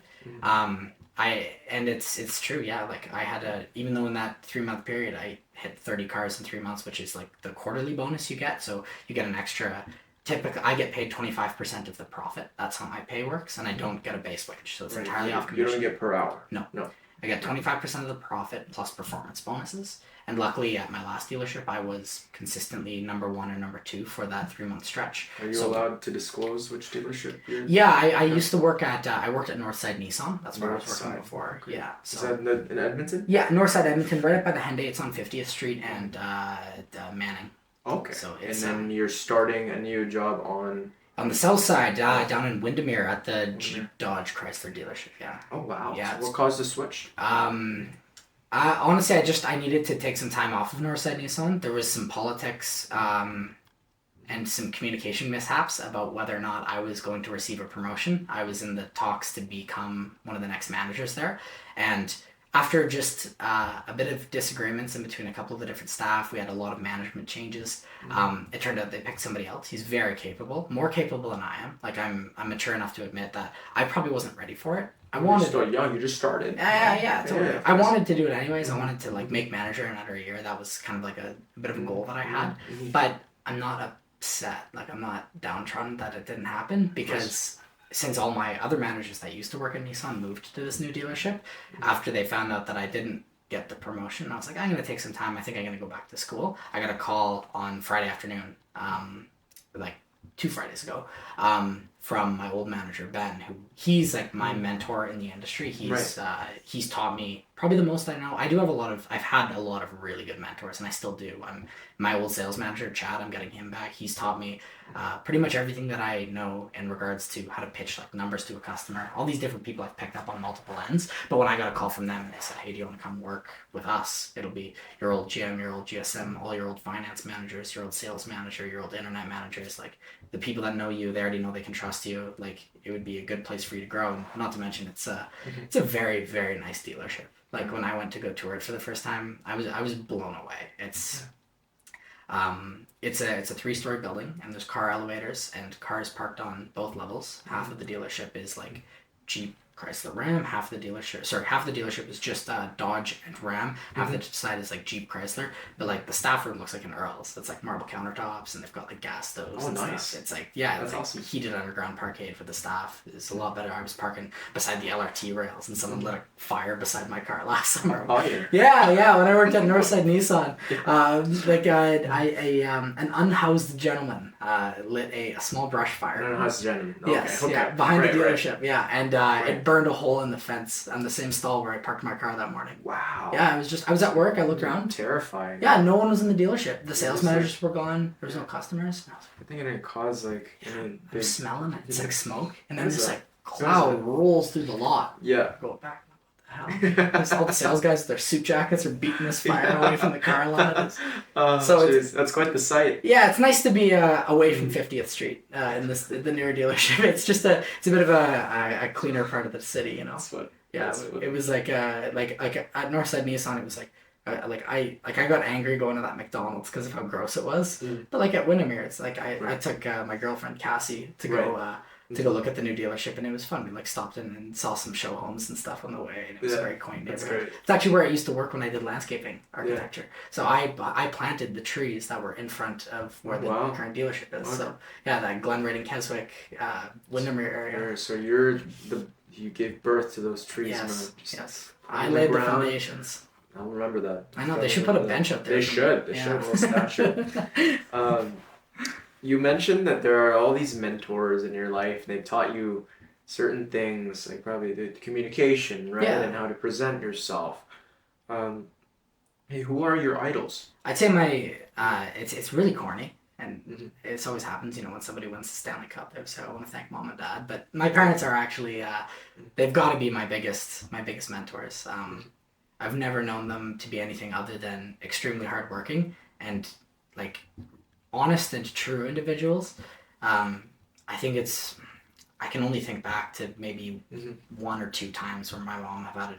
B: It's true, yeah. Like I had even though in that 3 month period I hit 30 cars in 3 months, which is like the quarterly bonus you get. So you get an extra. Typically, I get paid 25% of the profit. That's how my pay works, and I don't get a base wage, so it's entirely off commission.
A: You don't get per hour.
B: No. I get 25% of the profit plus performance bonuses. And luckily, at my last dealership, I was consistently number 1 or number 2 for that 3 month stretch.
A: Are you allowed to disclose which dealership you're?
B: Yeah, I used to work at. I worked at Northside Nissan. That's where I was working before. Okay. Yeah. So.
A: Is that in Edmonton?
B: Yeah, Northside Edmonton, right up by the Henday. It's on 50th Street and Manning.
A: Okay.
B: So
A: and then you're starting a new job on
B: the south side, down in Windermere at the Jeep Dodge Chrysler dealership. Yeah.
A: Oh wow.
B: Yeah.
A: What caused the switch?
B: Honestly, I needed to take some time off of Northside Nissan. There was some politics and some communication mishaps about whether or not I was going to receive a promotion. I was in the talks to become one of the next managers there, and after just a bit of disagreements in between a couple of the different staff, we had a lot of management changes. It turned out they picked somebody else. He's very capable, more capable than I am. Like I'm mature enough to admit that I probably wasn't ready for it.
A: You're still young. You just started.
B: Yeah, totally. Yeah, I wanted to do it anyways. I wanted to like make manager in under a year. That was kind of like a bit of a goal that I had. But I'm not upset. Like I'm not downtrodden that it didn't happen because since all my other managers that used to work at Nissan moved to this new dealership, after they found out that I didn't get the promotion, I was like, I'm gonna take some time. I think I'm gonna go back to school. I got a call on Friday afternoon, like 2 Fridays ago, from my old manager Ben, who he's like my mentor in the industry. He's taught me probably the most I know. I've had a lot of really good mentors, and I still do. My old sales manager Chad, I'm getting him back. He's taught me pretty much everything that I know in regards to how to pitch like numbers to a customer. All these different people I've picked up on multiple ends, but when I got a call from them and they said, hey, do you want to come work with us? It'll be your old GM, your old GSM, all your old finance managers, your old sales manager, your old internet managers, like the people that know you, they already know they can trust you. Like it would be a good place for you to grow. And not to mention it's a very, very nice dealership. Like when I went to go tour it for the first time, I was blown away. It's a 3-story building, and there's car elevators and cars parked on both levels. Half of the dealership is like Jeep, Chrysler, Ram. Half the dealership is just Dodge and Ram. Half the side is like Jeep, Chrysler. But like the staff room looks like an Earl's. It's like marble countertops, and they've got like gas stoves.
A: Oh,
B: and
A: nice.
B: Stuff. It's like that's
A: awesome.
B: Heated underground parkade for the staff. It's a lot better. I was parking beside the LRT rails, and someone lit a fire beside my car last summer.
A: Oh yeah.
B: Yeah. When I worked at Northside Nissan, an unhoused gentleman lit a small brush fire.
A: An unhoused gentleman. Okay.
B: Yes. Okay. Yeah. Behind the dealership. Right. Yeah, and it burned a hole in the fence on the same stall where I parked my car that morning.
A: Wow.
B: Yeah, I was at work. I looked around.
A: Terrifying.
B: Yeah, no one was in the dealership. The sales managers were gone. There was no customers.
A: I think it cause like
B: I'm smelling it. It's like smoke, and then this like cloud rolls through the lot.
A: Yeah.
B: Go back. What the hell? All the sales guys with their suit jackets are beating this fire away from the car lot.
A: That's quite the sight.
B: Yeah, it's nice to be away from 50th Street in the newer dealership. It's just it's a bit of a cleaner part of the city, you know. It was like at Northside Nissan, it was like I got angry going to that McDonald's because of how gross it was. But like at Windermere, it's like I took my girlfriend Cassie to go look at the new dealership, and it was fun. We like stopped in and saw some show homes and stuff on the way, and it was a very quaint neighborhood. It's actually where I used to work when I did landscaping architecture. So I planted the trees that were in front of where the current dealership is. So that Glen Rating, Keswick, Windermere area.
A: So you gave birth to those trees.
B: Yes. I laid the foundations.
A: I'll remember that.
B: I know, they should put a bench up there.
A: They should. Well, statue. You mentioned that there are all these mentors in your life. They've taught you certain things, like probably the communication, right? And how to present yourself. Hey, who are your idols?
B: I'd say it's really corny. And it always happens, you know, when somebody wins the Stanley Cup. So I want to thank Mom and Dad. But my parents are actually, they've got to be my biggest mentors. I've never known them to be anything other than extremely hardworking and like honest and true individuals. I think I can only think back to maybe 1 or 2 times where me and my mom have had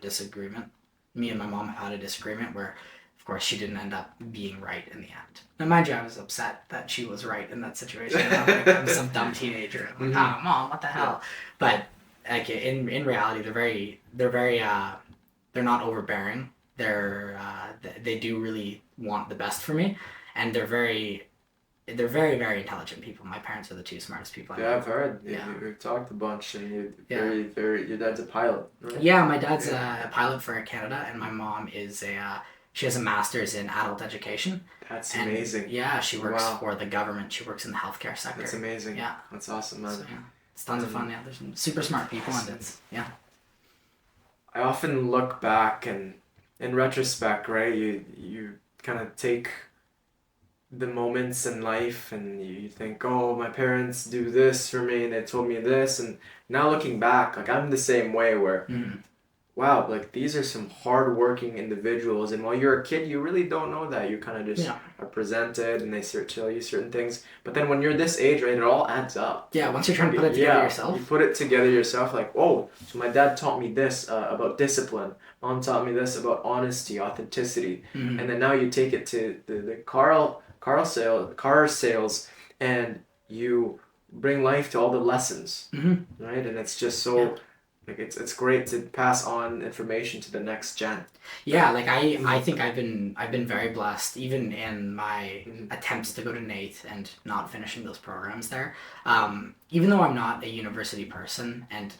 B: a disagreement where, of course, she didn't end up being right in the end. Now, mind you, I was upset that she was right in that situation. I'm some dumb teenager. I'm like, Mom, what the hell? But like in reality, they're not overbearing. They do really want the best for me, and they're very, very intelligent people. My parents are the two smartest people I know.
A: Yeah, I've heard.
B: Yeah.
A: We've talked a bunch, and you're
B: Yeah.
A: very, very. Your dad's a pilot, right?
B: Yeah, my dad's a pilot for Canada, and my mom is she has a master's in adult education.
A: That's
B: And
A: amazing.
B: yeah, she works
A: Wow.
B: for the government. She works in the healthcare sector.
A: That's amazing.
B: Yeah.
A: That's awesome, man.
B: So, yeah. It's tons of fun. Yeah, there's some super smart people, and it's
A: I often look back and, in retrospect, right, you kind of take the moments in life and you think, oh, my parents do this for me and they told me this, and now looking back, like I'm the same way where, wow, like these are some hardworking individuals, and while you're a kid, you really don't know that. You kind of just are presented and they tell you certain things, but then when you're this age, right, it all adds up.
B: Yeah, once you're trying to put it together yourself.
A: You put it together yourself, like, oh, so my dad taught me this about discipline. Mom taught me this about honesty, authenticity, and then now you take it to the car sales, and you bring life to all the lessons, right? And it's just so, like, it's great to pass on information to the next gen.
B: Yeah, like I think I've been very blessed, even in my attempts to go to NAIT and not finishing those programs there. Even though I'm not a university person, and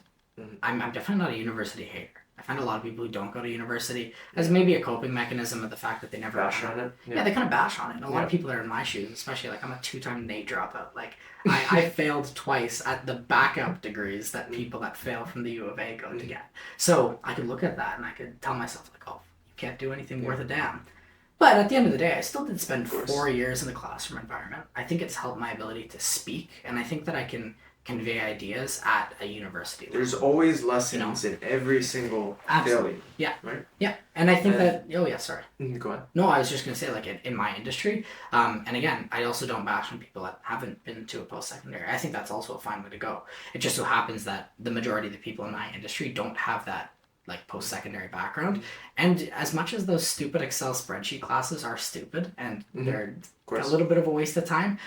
B: I'm definitely not a university hater. I find a lot of people who don't go to university as maybe a coping mechanism of the fact that they never
A: Bash on it.
B: Yeah, they kind of bash on it. And a lot of people that are in my shoes, especially, like, I'm a 2-time NAIT dropout. Like, I failed twice at the backup degrees that people that fail from the U of A go to get. So I could look at that and I could tell myself, like, oh, you can't do anything worth a damn. But at the end of the day, I still did spend 4 years in the classroom environment. I think it's helped my ability to speak, and I think that I can convey ideas at a university level.
A: There's always lessons in every single
B: Absolutely.
A: Yeah. Right?
B: Yeah. And I think that, sorry.
A: Go on.
B: No, I was just going to say, like, in my industry, and again, I also don't bash on people that haven't been to a post-secondary. I think that's also a fine way to go. It just so happens that the majority of the people in my industry don't have that, like, post-secondary background. And as much as those stupid Excel spreadsheet classes are stupid and they're a little bit of a waste of time,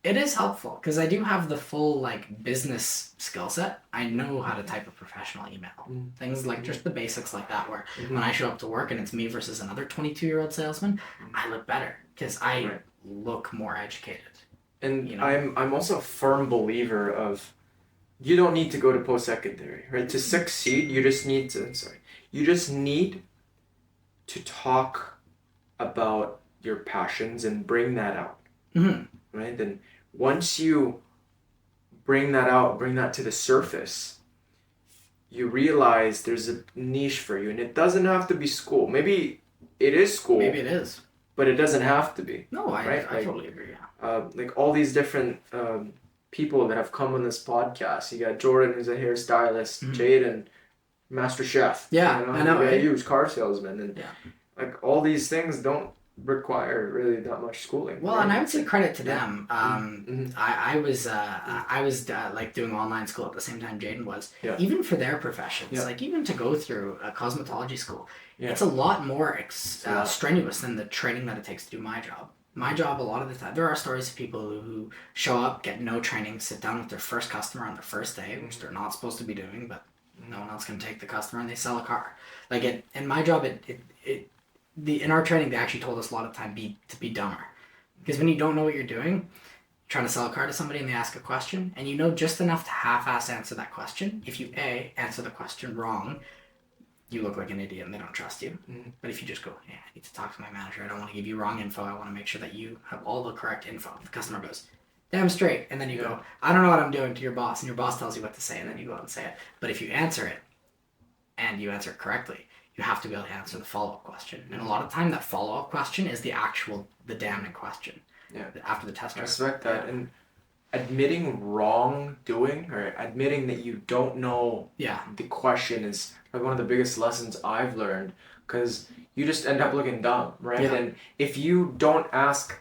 B: it is helpful because I do have the full, like, business skill set. I know how to type a professional email. Things like just the basics like that, where when I show up to work and it's me versus another 22-year-old salesman, I look better because I look more educated.
A: And I'm also a firm believer of, you don't need to go to post-secondary, right? To succeed, you just need to talk about your passions and bring that out, right? Then once you bring that out, bring that to the surface, you realize there's a niche for you, and it doesn't have to be school. Maybe it is school.
B: Maybe it is.
A: But it doesn't have to be.
B: No, I totally agree,
A: like all these different people that have come on this podcast. You got Jordan, who's a hairstylist, Jaden, master chef.
B: Yeah, I know.
A: Right? Used car salesman, and like all these things don't require really that much schooling.
B: Well, and I would say credit to them. I was like doing online school at the same time Jaden was. Even for their professions, like even to go through a cosmetology school, it's a lot more strenuous than the training that it takes to do my job. My job, a lot of the time, there are stories of people who show up, get no training, sit down with their first customer on their first day, which they're not supposed to be doing, but no one else can take the customer, and they sell a car. Like, in my job, in our training, they actually told us a lot of time to be dumber. Because when you don't know what you're doing, you're trying to sell a car to somebody and they ask a question, and you know just enough to half-ass answer that question. If you answer the question wrong, you look like an idiot and they don't trust you. But if you just go, I need to talk to my manager. I don't want to give you wrong info. I want to make sure that you have all the correct info. The customer goes, damn straight. And then you go, I don't know what I'm doing, to your boss. And your boss tells you what to say, and then you go out and say it. But if you answer it, and you answer it correctly, you have to be able to answer the follow-up question. And a lot of time, that follow-up question is the damning question. After the test.
A: I respect that. And admitting wrongdoing, or admitting that you don't know the question, is like one of the biggest lessons I've learned, because you just end up looking dumb, right? And if you don't ask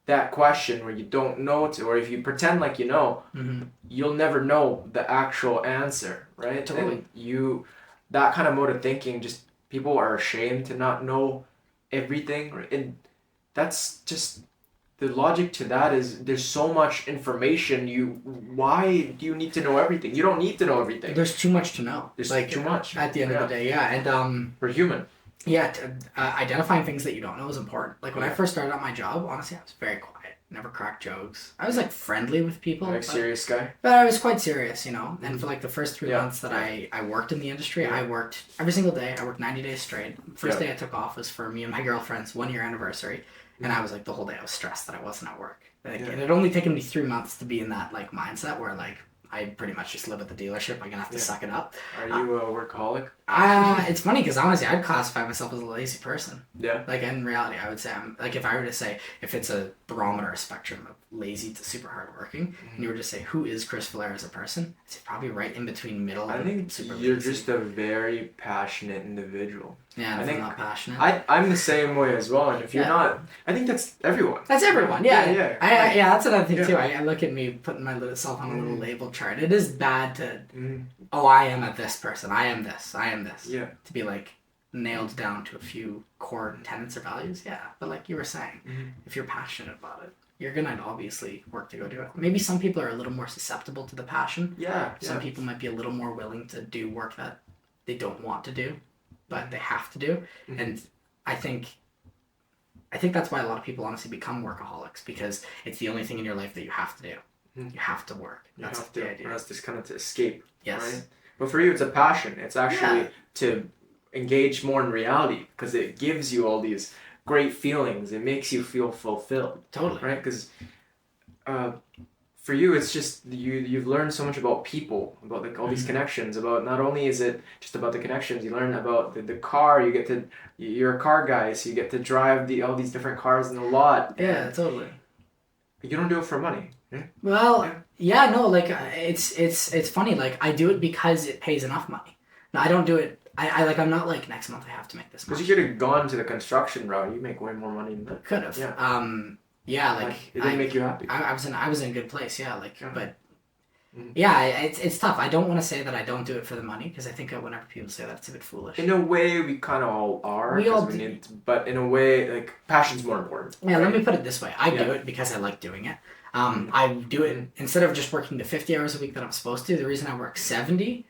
A: that question, or you don't know it, or if you pretend like you know, you'll never know the actual answer, right?
B: Totally.
A: And that kind of mode of thinking, just people are ashamed to not know everything, and that's the logic to that is there's so much information. Why do you need to know everything? You don't need to know everything.
B: There's too much to know.
A: There's
B: like
A: too much.
B: At the end of the day, yeah. And
A: we're human.
B: Yeah, identifying things that you don't know is important. Like when I first started out my job, honestly, I was very quiet. Never cracked jokes. I was like friendly with people.
A: Like serious guy?
B: But I was quite serious, you know. And for like the first 3 months that I worked in the industry, I worked every single day. I worked 90 days straight. First day I took off was for me and my girlfriend's 1-year anniversary. And I was like, the whole day I was stressed that I wasn't at work. Like, and it had only taken me 3 months to be in that like mindset where like I pretty much just live at the dealership. I'm gonna have to suck it up.
A: Are you a workaholic?
B: It's funny because honestly, I'd classify myself as a lazy person.
A: Yeah.
B: Like in reality, I would say I'm like if I were to say if it's a barometer spectrum of lazy to super hardworking, and you were to say who is Chris Valaire as a person, it's probably right in between middle.
A: I think
B: super
A: you're
B: lazy.
A: just a very passionate individual.
B: Yeah,
A: I think
B: I'm not passionate.
A: I'm the same way as well, and if you're not, I think that's everyone.
B: That's everyone, yeah.
A: Yeah.
B: That's another thing too. I look at me putting myself on a little label chart. It is bad to, I am a this person. I am this.
A: Yeah.
B: To be like nailed down to a few core tenets or values, yeah. But like you were saying, if you're passionate about it, you're gonna obviously work to go do it. Maybe some people are a little more susceptible to the passion.
A: Yeah.
B: Some people might be a little more willing to do work that they don't want to do, but they have to do. And I think that's why a lot of people honestly become workaholics, because it's the only thing in your life that you have to do. You have to work. That's the idea.
A: That's just kind of to escape.
B: Yes.
A: Right? But for you, it's a passion. It's actually to engage more in reality because it gives you all these great feelings. It makes you feel fulfilled.
B: Totally.
A: Right? Because for you, it's just you've learned so much about people, about like all these connections. About not only is it just about the connections, you learn about the car. You're a car guy, so you get to drive all these different cars in the lot.
B: Yeah, totally.
A: You don't do it for money.
B: Well, like it's funny. Like I do it because it pays enough money. No, I don't do it. I'm not like next month I have to make this much.
A: Because you could have gone to the construction route. You make way more money than that.
B: Could have.
A: Yeah.
B: Like
A: it didn't make you happy.
B: I was in a good place. Yeah. But. Yeah, it's tough. I don't want to say that I don't do it for the money because I think whenever people say that, it's a bit foolish.
A: In a way, we kind of all are. But in a way, like passion's more important.
B: Yeah, right? Let me put it this way: I do it because I like doing it. I do it instead of just working the 50 hours a week that I'm supposed to. The reason I work 70,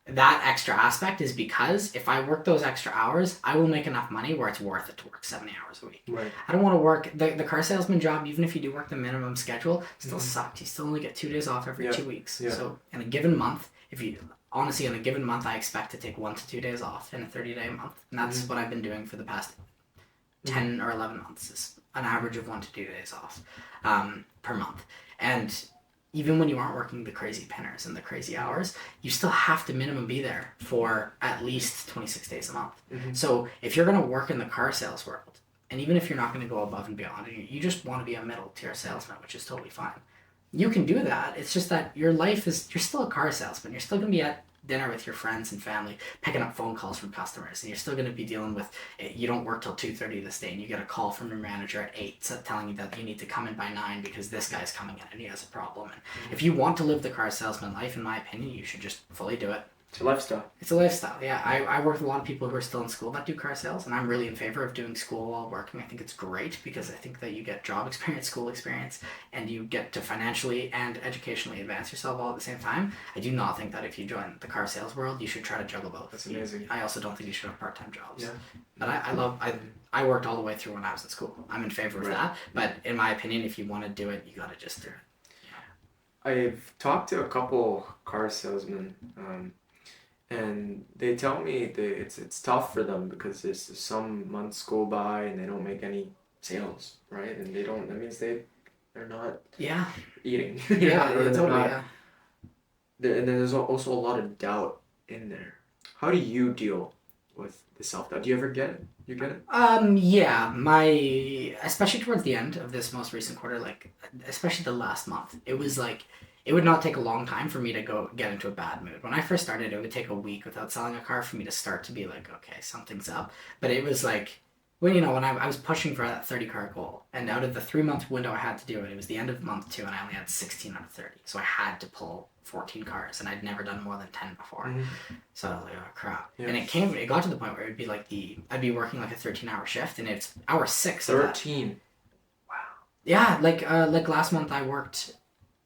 B: that extra aspect is because if I work those extra hours, I will make enough money where it's worth it to work 70 hours a week.
A: Right.
B: I don't want to work the car salesman job. Even if you do work the minimum schedule, still sucks. You still only get 2 days off every 2 weeks. Yeah. So in a given month, in a given month, I expect to take 1 to 2 days off in a 30-day month, and that's what I've been doing for the past 10 or 11 months. Is an average of 1 to 2 days off per month, and even when you aren't working the crazy pinners and the crazy hours, you still have to minimum be there for at least 26 days a month. So if you're going to work in the car sales world, and even if you're not going to go above and beyond, you just want to be a middle tier salesman, which is totally fine. You can do that. It's just that your life is, you're still a car salesman. You're still going to be at dinner with your friends and family, picking up phone calls from customers, and you're still going to be dealing with, you don't work till 2:30 this day, and you get a call from your manager at 8 telling you that you need to come in by 9 because this guy's coming in and he has a problem. And if you want to live the car salesman life, in my opinion, you should just fully do it.
A: It's a lifestyle.
B: It's a lifestyle, yeah. I work with a lot of people who are still in school that do car sales, and I'm really in favor of doing school while working. I think it's great because I think that you get job experience, school experience, and you get to financially and educationally advance yourself all at the same time. I do not think that if you join the car sales world, you should try to juggle both.
A: That's amazing.
B: I also don't think you should have part-time jobs.
A: Yeah.
B: But I worked all the way through when I was at school. I'm in favor of that, but in my opinion, if you want to do it, you got to just do it.
A: I've talked to a couple car salesmen, and they tell me it's tough for them because there's some months go by and they don't make any sales, right? And that means they're not eating. And there's also a lot of doubt in there. How do you deal with the self-doubt? Do you ever get it? You get it?
B: Especially towards the end of this most recent quarter, like especially the last month, it was like, it would not take a long time for me to get into a bad mood. When I first started, it would take a week without selling a car for me to start to be like, okay, something's up. But it was like, when I was pushing for that 30 car goal, and out of the 3-month window I had to do it, it was the end of month 2, and I only had 16 out of 30. So I had to pull 14 cars, and I'd never done more than 10 before. So I was like, oh crap. Yeah. And it got to the point where it'd be like I'd be working like a 13-hour shift, and it's hour 6
A: 13.
B: Yeah, like last month I worked.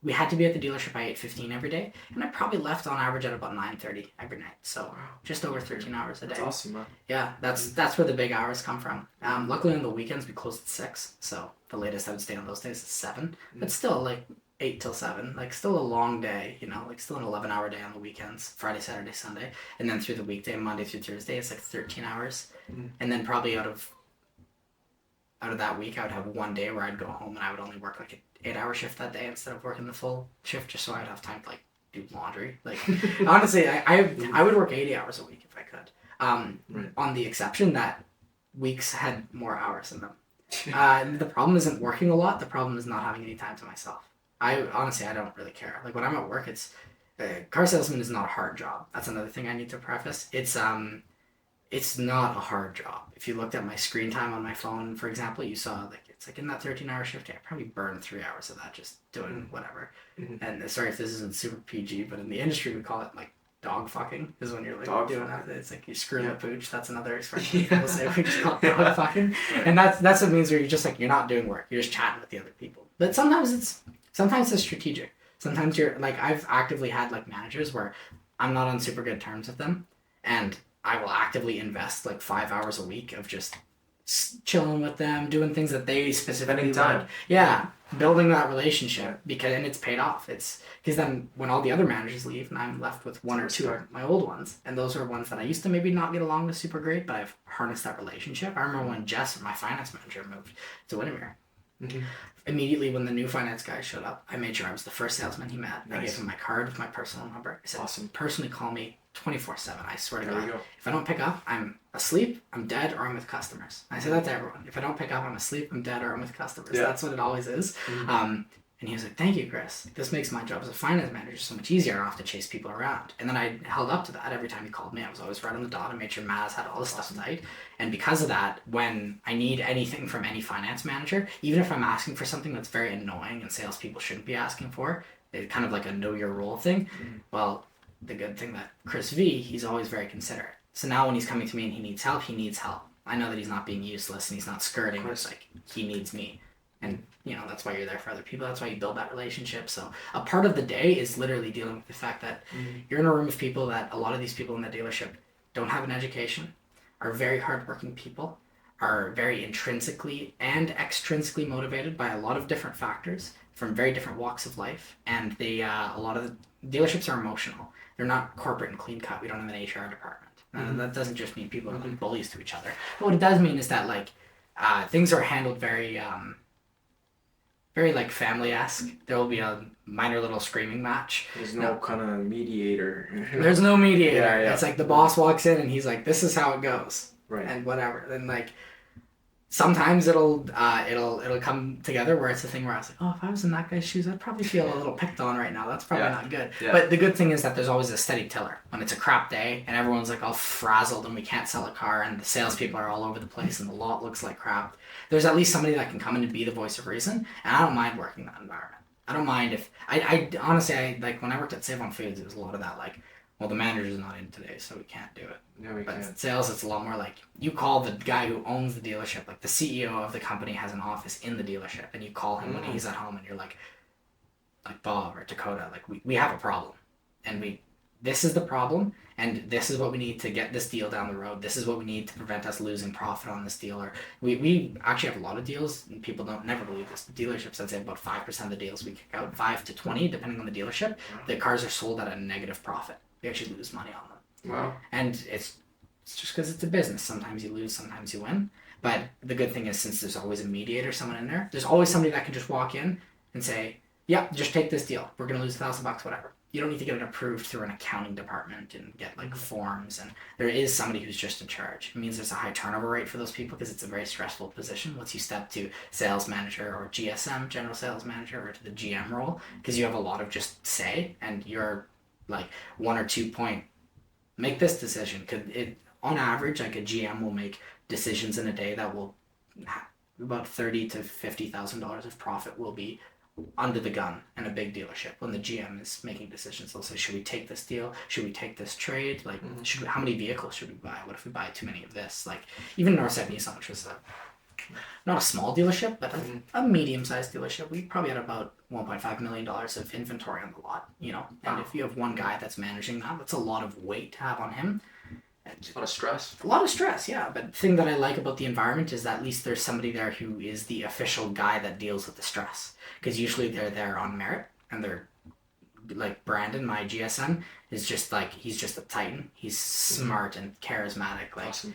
B: We had to be at the dealership by 8:15 every day, and I probably left on average at about 9:30 every night. So just over 13 hours a day.
A: That's awesome, man.
B: Yeah, that's where the big hours come from. Luckily on the weekends we closed at 6, so the latest I would stay on those days is 7. But still, like 8 till 7, like still a long day, you know, like still an 11-hour day on the weekends, Friday, Saturday, Sunday, and then through the weekday, Monday through Thursday, it's like 13 hours, and then probably out of that week, I would have one day where I'd go home and I would only work like an 8-hour shift that day instead of working the full shift, just so I'd have time to like do laundry. Like honestly, I would work 80 hours a week if I could. On the exception that weeks had more hours in them. The problem isn't working a lot. The problem is not having any time to myself. I don't really care. Like when I'm at work, it's car salesman is not a hard job. That's another thing I need to preface. It's not a hard job. If you looked at my screen time on my phone, for example, you saw like it's like in that 13-hour shift, I probably burned 3 hours of that just doing whatever. And sorry if this isn't super PG, but in the industry we call it like dog fucking, is when you're like doing that. It's like you screw the pooch. That's another expression people say. We just call it dog fucking, and that's what it means where you're just like you're not doing work. You're just chatting with the other people. But sometimes it's strategic. Sometimes you're like I've actively had like managers where I'm not on super good terms with them, and I will actively invest like 5 hours a week of just chilling with them, doing things that they specifically
A: time.
B: Yeah, building that relationship and it's paid off. It's because then when all the other managers leave and I'm left with one or two of my old ones, and those are ones that I used to maybe not get along with super great, but I've harnessed that relationship. I remember when Jess, my finance manager, moved to Windermere. Immediately when the new finance guy showed up, I made sure I was the first salesman he met. Nice. I gave him my card with my personal number. I said, awesome. Personally call me 24/7. I swear to God. If I don't pick up, I'm asleep, I'm dead, or I'm with customers. I say that to everyone. If I don't pick up, I'm asleep, I'm dead, or I'm with customers. Yeah. That's what it always is. And he was like, thank you, Chris. This makes my job as a finance manager so much easier. I don't have to chase people around. And then I held up to that. Every time he called me, I was always right on the dot and made sure Maz had all the stuff tight. And because of that, when I need anything from any finance manager, even if I'm asking for something that's very annoying and salespeople shouldn't be asking for, it's kind of like a know your role thing. Well, the good thing that Chris V, he's always very considerate. So now when he's coming to me and he needs help, he needs help. I know that he's not being useless and he's not skirting. It's like, he needs me. And, you know, that's why you're there for other people. That's why you build that relationship. So a part of the day is literally dealing with the fact that you're in a room with people that a lot of these people in the dealership don't have an education, are very hardworking people, are very intrinsically and extrinsically motivated by a lot of different factors from very different walks of life. And they, a lot of the dealerships are emotional. They're not corporate and clean cut. We don't have an HR department. That doesn't just mean people are like bullies to each other. But what it does mean is that like things are handled very very like family-esque. There will be a minor little screaming match.
A: There's no kind of mediator.
B: There's no mediator.
A: Yeah.
B: It's like the boss walks in and he's like, this is how it goes.
A: Right.
B: And whatever. Then like sometimes it'll come together where it's a thing where I was like, oh, if I was in that guy's shoes, I'd probably feel a little picked on right now. That's probably not good. Yeah. But the good thing is that there's always a steady tiller. When it's a crap day and everyone's like all frazzled and we can't sell a car and the salespeople are all over the place and the lot looks like crap, there's at least somebody that can come in and be the voice of reason. And I don't mind working that environment. I don't mind if I honestly like when I worked at Save on Foods, it was a lot of that like, well, the manager's not in today, so we can't do it.
A: No, we can't.
B: Sales, it's a lot more like you call the guy who owns the dealership, like the CEO of the company has an office in the dealership, and you call him when he's at home, and you're like Bob or Dakota, like we have a problem, and this is the problem, and this is what we need to get this deal down the road. This is what we need to prevent us losing profit on this deal. Or we actually have a lot of deals, and people never believe this. The dealerships, I'd say about 5% of the deals we kick out, 5 to 20, depending on the dealership, the cars are sold at a negative profit. We actually lose money on them.
A: Wow.
B: And it's just because it's a business. Sometimes you lose, sometimes you win. But the good thing is, since there's always a mediator, someone in there, there's always somebody that can just walk in and say, yeah, just take this deal. We're going to lose $1,000, whatever. You don't need to get it approved through an accounting department and get like forms. And there is somebody who's just in charge. It means there's a high turnover rate for those people because it's a very stressful position once you step to sales manager or GSM, general sales manager, or to the GM role, because you have a lot of just say and you're like 1 or 2 point make this decision. Could it on average like a GM will make decisions in a day that will about $30,000 to $50,000 of profit will be under the gun in a big dealership. When the GM is making decisions, they'll say, should we take this deal, should we take this trade, like how many vehicles should we buy, what if we buy too many of this? Like even Northside Nissan, which was not a small dealership, but a medium-sized dealership. We probably had about $1.5 million of inventory on the lot, you know. And if you have one guy that's managing that, that's a lot of weight to have on him.
A: A lot of stress.
B: A lot of stress, yeah. But the thing that I like about the environment is that at least there's somebody there who is the official guy that deals with the stress. Because usually they're there on merit, and they're like Brandon, my GSM, is just like, he's just a titan. He's smart and charismatic. Like,
A: Awesome.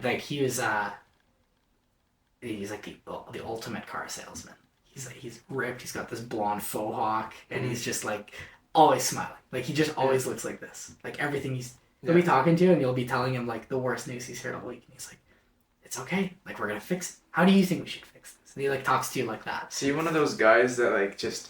B: Like he's like the ultimate car salesman. He's ripped. He's got this blonde faux hawk, and he's just like always smiling. Like he just always looks like this. Like everything he'll be talking to you, and you'll be telling him like the worst news he's heard all week, and he's like, "It's okay. Like we're gonna fix it. How do you think we should fix this?" And he like talks to you like that.
A: See, one of those guys that like just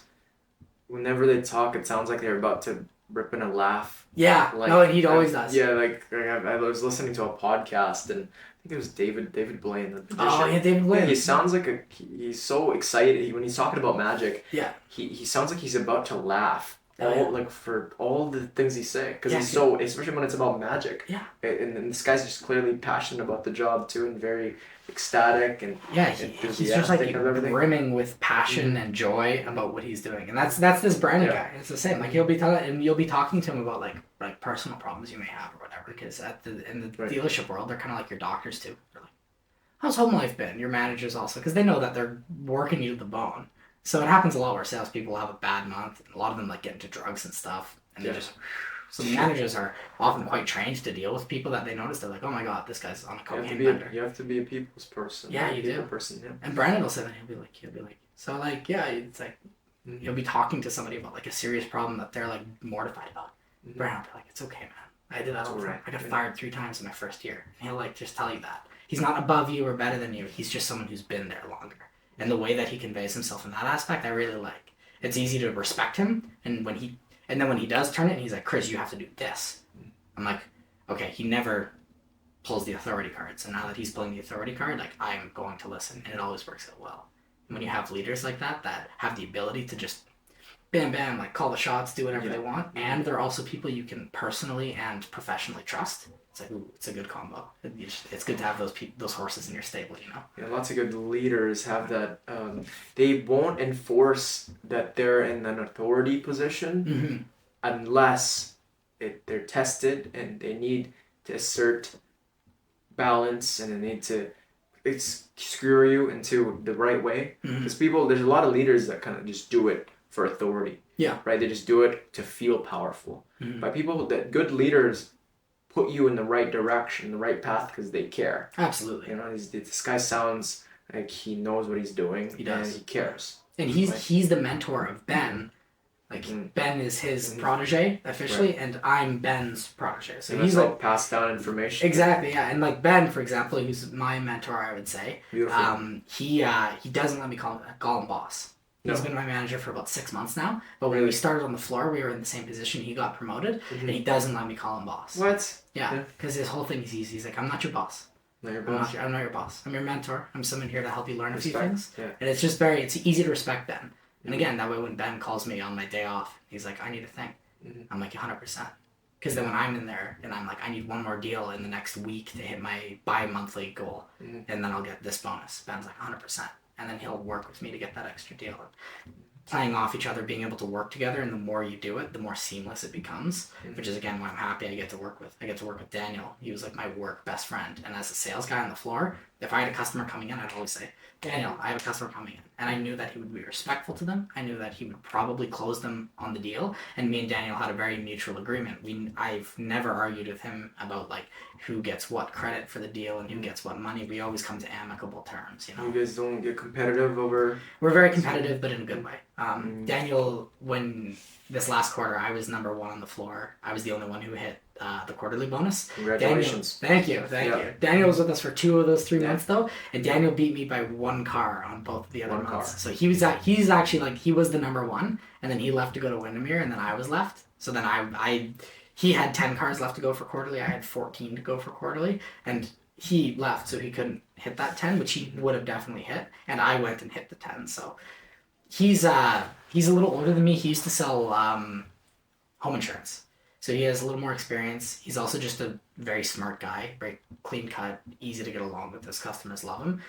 A: whenever they talk, it sounds like they're about to rip in a laugh.
B: Yeah.
A: Like,
B: no, and he always does.
A: Yeah, like I was listening to a podcast, and I think it was David Blaine, the magician.
B: Oh yeah, David Blaine.
A: He sounds like he's so excited when he's talking about magic.
B: Yeah.
A: He sounds like he's about to laugh. Like for all the things he's saying, because he's
B: so,
A: especially when it's about magic.
B: Yeah.
A: And this guy's just clearly passionate about the job too, and very ecstatic and
B: he's just like brimming with passion and joy about what he's doing, and that's this Brandon guy. It's the same. Like you'll be talking to him about like personal problems you may have or whatever. Because in the dealership world, they're kind of like your doctors too. They're like, "How's home life been?" Your managers also, because they know that they're working you to the bone. So it happens a lot where salespeople have a bad month. And a lot of them like get into drugs and stuff, and they just. So the managers are often quite trained to deal with people that they notice. They're like, "Oh my god, this guy's on a cocaine bender."
A: You have to be a people's person.
B: Yeah, you do.
A: Person, yeah.
B: And Brandon will say that he'll be like, so like yeah, it's like you'll be talking to somebody about like a serious problem that they're like mortified about. Brandon will be like, "It's okay, man. I did that all the time. I got fired 3 times in my first year." And he'll like just tell you that he's not above you or better than you. He's just someone who's been there longer. And the way that he conveys himself in that aspect, I really like. It's easy to respect him, and when he does turn it, and he's like, "Chris, you have to do this." I'm like, okay, he never pulls the authority card. So now that he's pulling the authority card, like I'm going to listen, and it always works out well. And when you have leaders like that have the ability to just bam bam like call the shots, do whatever they want, and they're also people you can personally and professionally trust. It's like, ooh, it's a good combo. It's good to have those horses in your stable, you know?
A: Yeah, lots of good leaders have that. They won't enforce that they're in an authority position unless they're tested and they need to assert balance and they need to screw you into the right way. Because there's a lot of leaders that kind of just do it for authority.
B: Yeah.
A: Right? They just do it to feel powerful. But good leaders put you in the right direction, the right path, because they care.
B: Absolutely.
A: You know, this guy sounds like he knows what he's doing.
B: He does.
A: And he cares.
B: And he's the mentor of Ben. Like Ben is his protege officially, and I'm Ben's protege. So he's like
A: passed down information.
B: Exactly, yeah. And like Ben, for example, who's my mentor, I would say.
A: Beautiful.
B: He doesn't let me call him boss. He's been my manager for about 6 months now. But when we started on the floor, we were in the same position. He got promoted, and he doesn't let me call him boss.
A: What?
B: Yeah, because his whole thing is easy. He's like, "I'm not your boss.
A: Not your boss.
B: I'm not your boss. I'm your mentor. I'm someone here to help you learn a few
A: Respect.
B: things."
A: Yeah.
B: And it's just it's easy to respect Ben. And again, that way when Ben calls me on my day off, he's like, "I need a thing." I'm like, 100%. Because then when I'm in there and I'm like, "I need one more deal in the next week to hit my bi-monthly goal, and then I'll get this bonus." Ben's like, 100%. And then he'll work with me to get that extra deal. Playing off each other, being able to work together, and the more you do it, the more seamless it becomes. Which is again why I'm happy I get to work with Daniel. He was like my work best friend, and as a sales guy on the floor, if I had a customer coming in, I'd always say, "Daniel, I have a customer coming in," and I knew that he would be respectful to them. I knew that he would probably close them on the deal, and me and Daniel had a very mutual agreement. I've never argued with him about like who gets what credit for the deal and who gets what money. We always come to amicable terms, you know.
A: You guys don't get competitive over...
B: We're very competitive, but in a good way. Daniel, when this last quarter, I was number 1 on the floor. I was the only one who hit the quarterly bonus.
A: Congratulations.
B: Thank you. Daniel was with us for 2 of those 3 months though, and Daniel beat me by 1 car on both the other months. So he's actually like, he was the number 1, and then he left to go to Windermere, and then I was left. So then he had 10 cars left to go for quarterly. I had 14 to go for quarterly, and he left, so he couldn't hit that 10, which he would have definitely hit, and I went and hit the 10. So he's a little older than me. He used to sell home insurance, so he has a little more experience. He's also just a very smart guy, very clean cut, easy to get along with. His customers love him.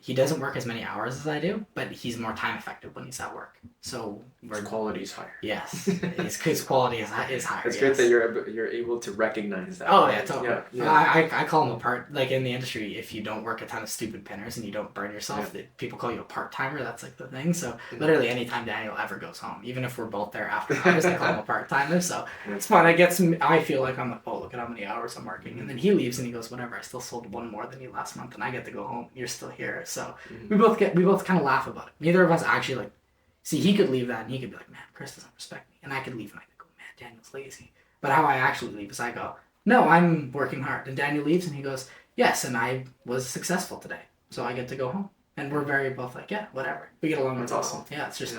B: He doesn't work as many hours as I do, but he's more time effective when he's at work. So
A: His quality is higher.
B: yes, his quality is higher.
A: It's great that you're able to recognize that.
B: Oh yeah, totally.
A: Yeah.
B: I call him a part, like in the industry, if you don't work a ton of stupid pinners and you don't burn yourself, people call you a part-timer. That's like the thing. So literally anytime Daniel ever goes home, even if we're both there after hours, I call him a part-timer. So it's fun. I feel like I'm like, oh, look at how many hours I'm working. And then he leaves and he goes, whatever, I still sold one more than you last month and I get to go home. You're still here. So we both kind of laugh about it. Neither of us actually like, see, he could leave that and he could be like, man, Chris doesn't respect me. And I could leave and I could go, man, Daniel's lazy. But how I actually leave is I go, no, I'm working hard. And Daniel leaves and he goes, yes, and I was successful today. So I get to go home. And we're very both like, yeah, whatever. We get along.
A: That's awesome.
B: Yeah, it's just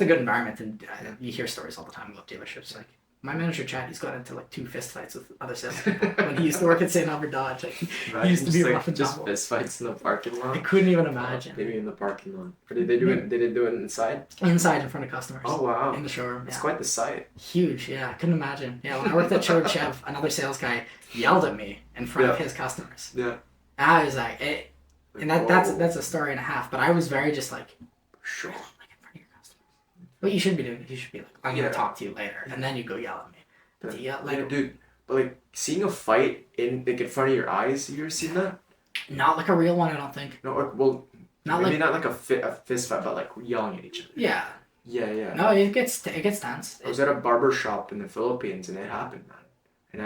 B: a good environment. And you hear stories all the time about dealerships. Like, my manager, Chad, he's got into like 2 fist fights with other salespeople when he used to work at St. Albert Dodge. Like, he used to be rough and
A: just
B: tumble.
A: fist fights in the parking lot.
B: I couldn't even imagine.
A: Maybe in the parking lot. Or did they do it? Did they do it inside?
B: Inside in front of customers.
A: Oh wow!
B: In the showroom.
A: It's
B: yeah.
A: quite the sight.
B: Huge, yeah. I couldn't imagine. Yeah, when I worked at Chev, another sales guy yelled at me in front of his customers.
A: Yeah.
B: I was like, and that's a story and a half. But I was very just like,
A: sure.
B: Like in front of your customers. What you should be doing, you should be like, I'm gonna talk to you later, and then you go yell at me.
A: Dude, but like seeing a fight in front of your eyes, you ever seen that?
B: Not like a real one, I don't think.
A: No, well,
B: not
A: maybe
B: like,
A: not like a fist fight, but like yelling at each other.
B: Yeah.
A: Yeah.
B: No, it gets tense.
A: I was at a barber shop in the Philippines, and it happened, man. And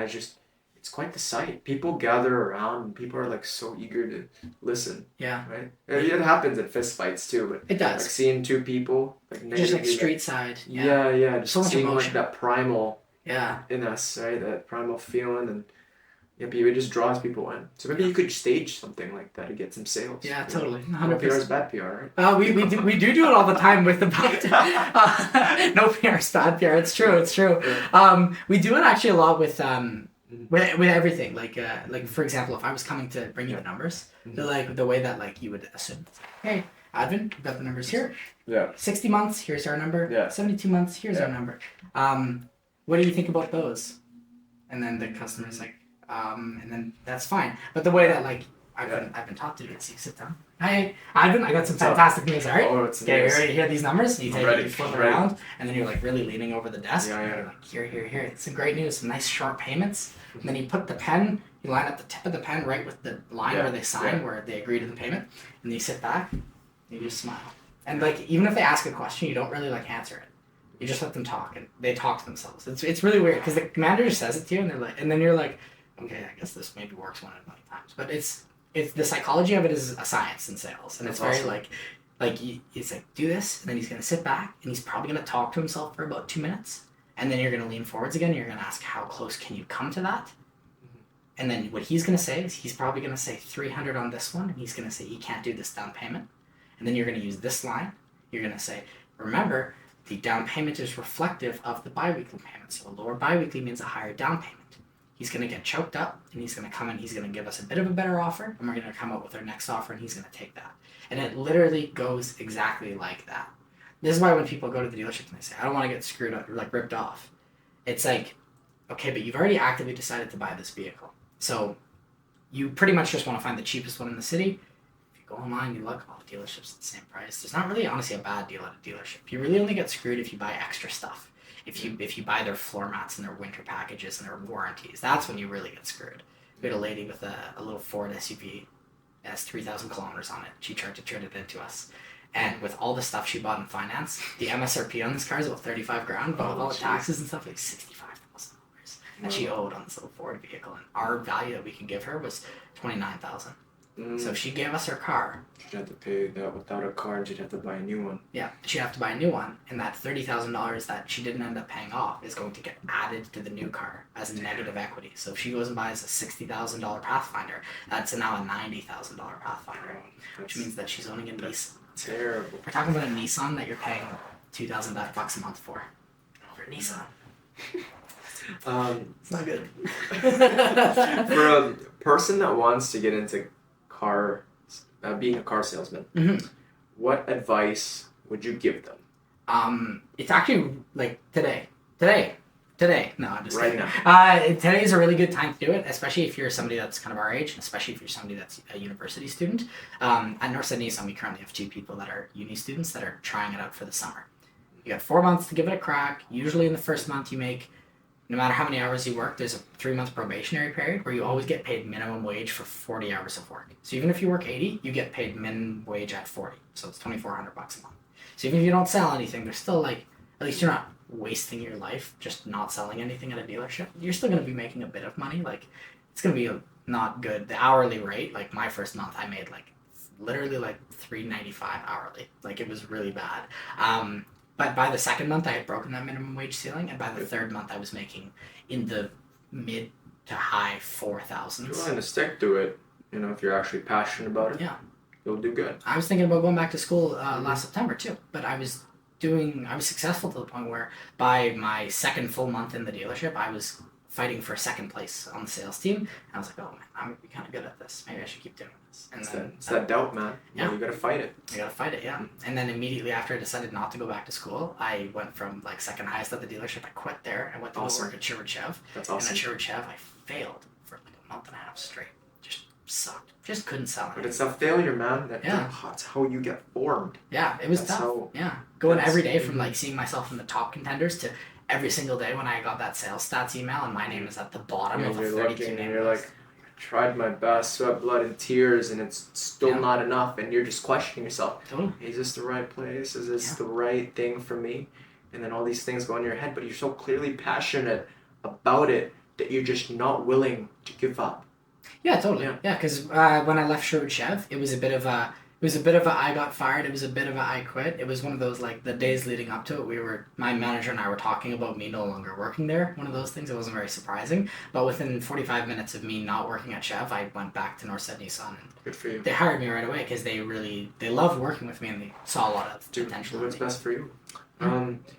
A: it's quite the sight. People gather around, and people are like so eager to listen.
B: Yeah.
A: Right. It happens at fist fights too, but
B: it does.
A: Like seeing 2 people, like
B: just like street side.
A: Yeah. Just
B: so much
A: seeing
B: emotion.
A: like that primal.
B: Yeah.
A: In us, right? That primal feeling, and it just draws people in. So maybe you could stage something like that to get some sales.
B: Yeah, totally.
A: 100%. No PR is bad PR, right?
B: We do it all the time with the no PR is bad PR. It's true. Yeah. We do it actually a lot with everything. Like for example, if I was coming to bring you the numbers, like the way that like you would assume, hey, Advin, we've got the numbers here.
A: Yeah.
B: 60 months, here's our number.
A: Yeah.
B: 72 months, here's our number. What do you think about those? And then the customer's like, and then that's fine. But the way that like I've been taught to do it, so you sit down. Hi, Ivan, I got some fantastic news, alright?
A: Oh, it's
B: okay, you ready to hear these numbers? You take it, you flip it around, and then you're like really leaning over the desk.
A: Yeah.
B: And you're like, here. It's some great news, some nice short payments. And then you put the pen, you line up the tip of the pen right with the line where they sign, where they agree to the payment. And then you sit back, and you just smile. And like, even if they ask a question, you don't really like answer it. You just let them talk, and they talk to themselves. It's really weird because the commander just says it to you, and they're like, and then you're like, okay, I guess this maybe works one in a million times. But it's the psychology of it is a science in sales, and it's very awesome. It's like do this, and then he's gonna sit back, and he's probably gonna talk to himself for about 2 minutes, and then you're gonna lean forwards again. And you're gonna ask how close can you come to that, and then what he's gonna say is he's probably gonna say 300 on this one, and he's gonna say he can't do this down payment, and then you're gonna use this line. You're gonna say, remember, the down payment is reflective of the biweekly payment. So a lower biweekly means a higher down payment. He's going to get choked up, and he's going to come in, he's going to give us a bit of a better offer, and we're going to come up with our next offer, and he's going to take that. And it literally goes exactly like that. This is why when people go to the dealership and they say, I don't want to get screwed up or like ripped off. It's like, okay, but you've already actively decided to buy this vehicle. So you pretty much just want to find the cheapest one in the city. Go online, you look, all the dealerships at the same price. There's not really honestly a bad deal at a dealership. You really only get screwed if you buy extra stuff. If you buy their floor mats and their winter packages and their warranties, that's when you really get screwed. We had a lady with a little Ford SUV that has 3,000 kilometers on it. She tried to turn it into us. And with all the stuff she bought in finance, the MSRP on this car is about 35 grand, but with all the taxes and stuff, like $65,000 that she owed on this little Ford vehicle. And our value that we could give her was $29,000. So if she gave us her car,
A: she'd have to pay that without a car, and she'd have to buy a new one.
B: Yeah, she'd have to buy a new one, and that $30,000 that she didn't end up paying off is going to get added to the new car as negative equity. So if she goes and buys a $60,000 Pathfinder, that's now a $90,000 Pathfinder, which means that she's owning a Nissan.
A: Terrible.
B: We're talking about a Nissan that you're paying $2,000 a month for a Nissan. It's not good.
A: For a person that wants to get into being a car salesman, what advice would you give them?
B: It's actually like today Today. No, I'm just
A: Right
B: kidding.
A: now.
B: Today is a really good time to do it, especially if you're somebody that's kind of our age, and especially if you're somebody that's a university student. At North Sydney, we currently have 2 people that are uni students that are trying it out for the summer. You got 4 months to give it a crack. Usually in the first month you make, no matter how many hours you work, there's a 3-month probationary period where you always get paid minimum wage for 40 hours of work. So even if you work 80, you get paid minimum wage at 40. So it's $2,400 a month. So even if you don't sell anything, there's still like, at least you're not wasting your life just not selling anything at a dealership. You're still going to be making a bit of money. Like, it's going to be not good. The hourly rate, like my first month, I made like literally like $3.95 hourly. Like, it was really bad. But by the second month, I had broken that minimum wage ceiling, and by the third month, I was making in the mid to high 4,000s.
A: If you're willing to stick to it, if you're actually passionate about it,
B: yeah,
A: you'll do good.
B: I was thinking about going back to school last September too, but I was successful to the point where by my second full month in the dealership, I was fighting for second place on the sales team. And I was like, oh man, I'm gonna be kind of good at this. Maybe I should keep doing this. And
A: it's that doubt, man.
B: Yeah.
A: You gotta fight it.
B: I gotta fight it, yeah. And then immediately after I decided not to go back to school, I went from like second highest at the dealership. I quit there. I went to
A: Awesome.
B: work at Sherwood Chev.
A: That's awesome.
B: And at Sherwood Chev, I failed for like a month and a half straight. Just sucked. Just couldn't sell it.
A: But it's that failure, man.
B: Yeah.
A: That's how you get formed.
B: Yeah, it was
A: That's
B: tough. Going every day from like seeing myself in the top contenders to every single day when I got that sales stats email and my name is at the bottom of a 32 name
A: you're
B: list.
A: like, I tried my best, sweat, blood, and tears, and it's still not enough. And you're just questioning yourself.
B: Totally.
A: Is this the right place? Is this the right thing for me? And then all these things go in your head, but you're so clearly passionate about it that you're just not willing to give up.
B: Yeah, totally. Yeah, because when I left Sherwood Chev, it was a bit of a I got fired. It was a bit of a I quit. It was one of those like the days leading up to it. My manager and I were talking about me no longer working there. One of those things. It wasn't very surprising. But within 45 minutes of me not working at Chev, I went back to North Sydney Sun.
A: Good for you.
B: They hired me right away because they loved working with me and they saw a lot of potential.
A: Do what's best for you.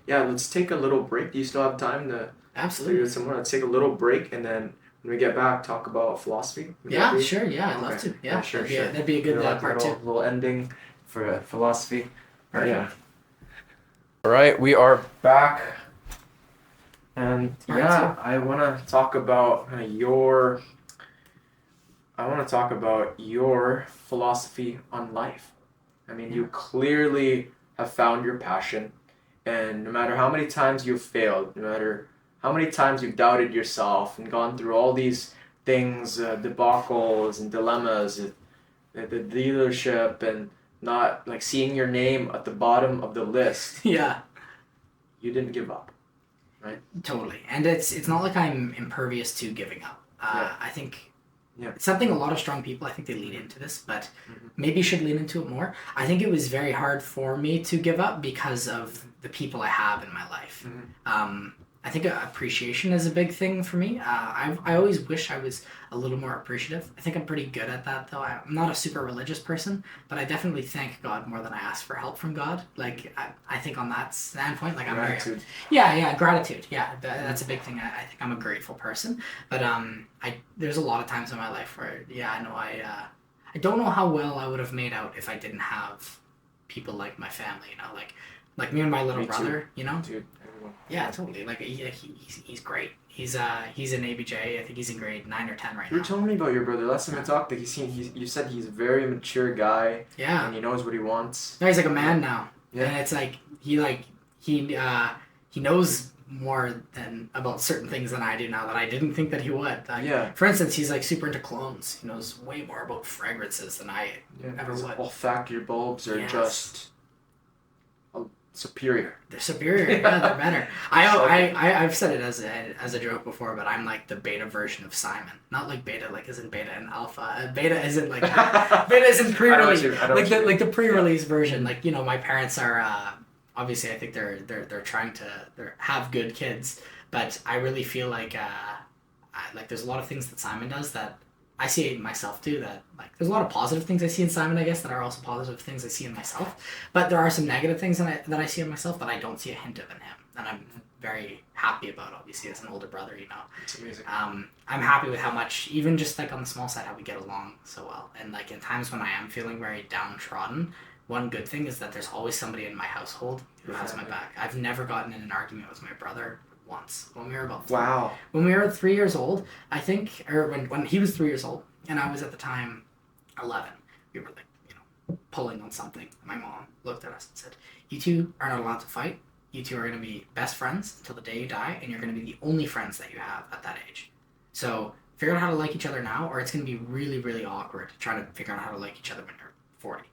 A: Let's take a little break. Do you still have time to
B: Absolutely.
A: do somewhere? Let's take a little break and then when we get back, talk about philosophy.
B: Yeah, sure. Yeah, I'd love to. Yeah,
A: sure.
B: That'd be a good part two.
A: Little ending for philosophy. Yeah. All right, we are back, and I want to talk about your philosophy on life. I mean, you clearly have found your passion, and no matter how many times you've failed, no matter how many times you've doubted yourself and gone through all these things, debacles and dilemmas at the dealership and not like seeing your name at the bottom of the list.
B: Yeah.
A: You didn't give up, right?
B: Totally. And it's not like I'm impervious to giving up. I think it's something a lot of strong people, I think they lean into this, but maybe should lean into it more. I think it was very hard for me to give up because of the people I have in my life. I think appreciation is a big thing for me. I always wish I was a little more appreciative. I think I'm pretty good at that, though. I'm not a super religious person, but I definitely thank God more than I ask for help from God. Like, I think on that standpoint, like,
A: Gratitude.
B: Gratitude. Yeah, that's a big thing. I think I'm a grateful person. But there's a lot of times in my life where, I don't know how well I would have made out if I didn't have people like my family, like me and my little brother,
A: Dude, everyone.
B: Yeah, totally. Like he's great. He's an ABJ. I think he's in grade 9 or 10 right now.
A: You were telling me about your brother last time I talked. That you said he's a very mature guy.
B: Yeah.
A: And he knows what he wants.
B: No, he's like a man now.
A: Yeah.
B: And it's like he knows more than about certain things than I do now that I didn't think that he would. For instance, he's like super into clones. He knows way more about fragrances than I ever would.
A: Olfactory bulbs are just superior.
B: They're superior. Yeah, they're better. I've said it as a joke before, but I'm like the beta version of Simon. Not like beta, like isn't beta and alpha. Beta isn't like beta isn't pre-release. Like the pre-release version. Like my parents are obviously I think they're trying to have good kids, but I really feel like there's a lot of things that Simon does that I see it in myself too, that like there's a lot of positive things I see in Simon, I guess, that are also positive things I see in myself. But there are some negative things that I see in myself that I don't see a hint of in him. And I'm very happy about, obviously, as an older brother,
A: It's amazing.
B: I'm happy with how much, even just like on the small side, how we get along so well. And like in times when I am feeling very downtrodden, one good thing is that there's always somebody in my household who has my back. I've never gotten in an argument with my brother once when we were about
A: Wow.
B: when we were 3 years old, I think, or when he was 3 years old, and I was at the time 11. We were like, pulling on something. My mom looked at us and said, "You two are not allowed to fight. You two are going to be best friends until the day you die, and you're going to be the only friends that you have at that age. So figure out how to like each other now, or it's going to be really, really awkward trying to figure out how to like each other when you're 40."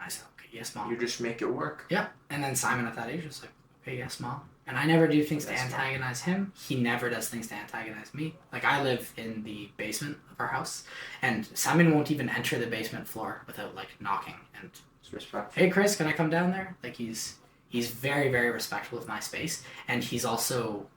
B: I said, "Okay, yes, Mom."
A: You just make it work.
B: Yeah. And then Simon at that age was like, "Okay, yes, Mom." And I never do things to antagonize him. He never does things to antagonize me. Like, I live in the basement of our house, and Simon won't even enter the basement floor without, like, knocking. And,
A: It's respectful.
B: "Hey, Chris, can I come down there?" Like, he's very, very respectful of my space, and he's also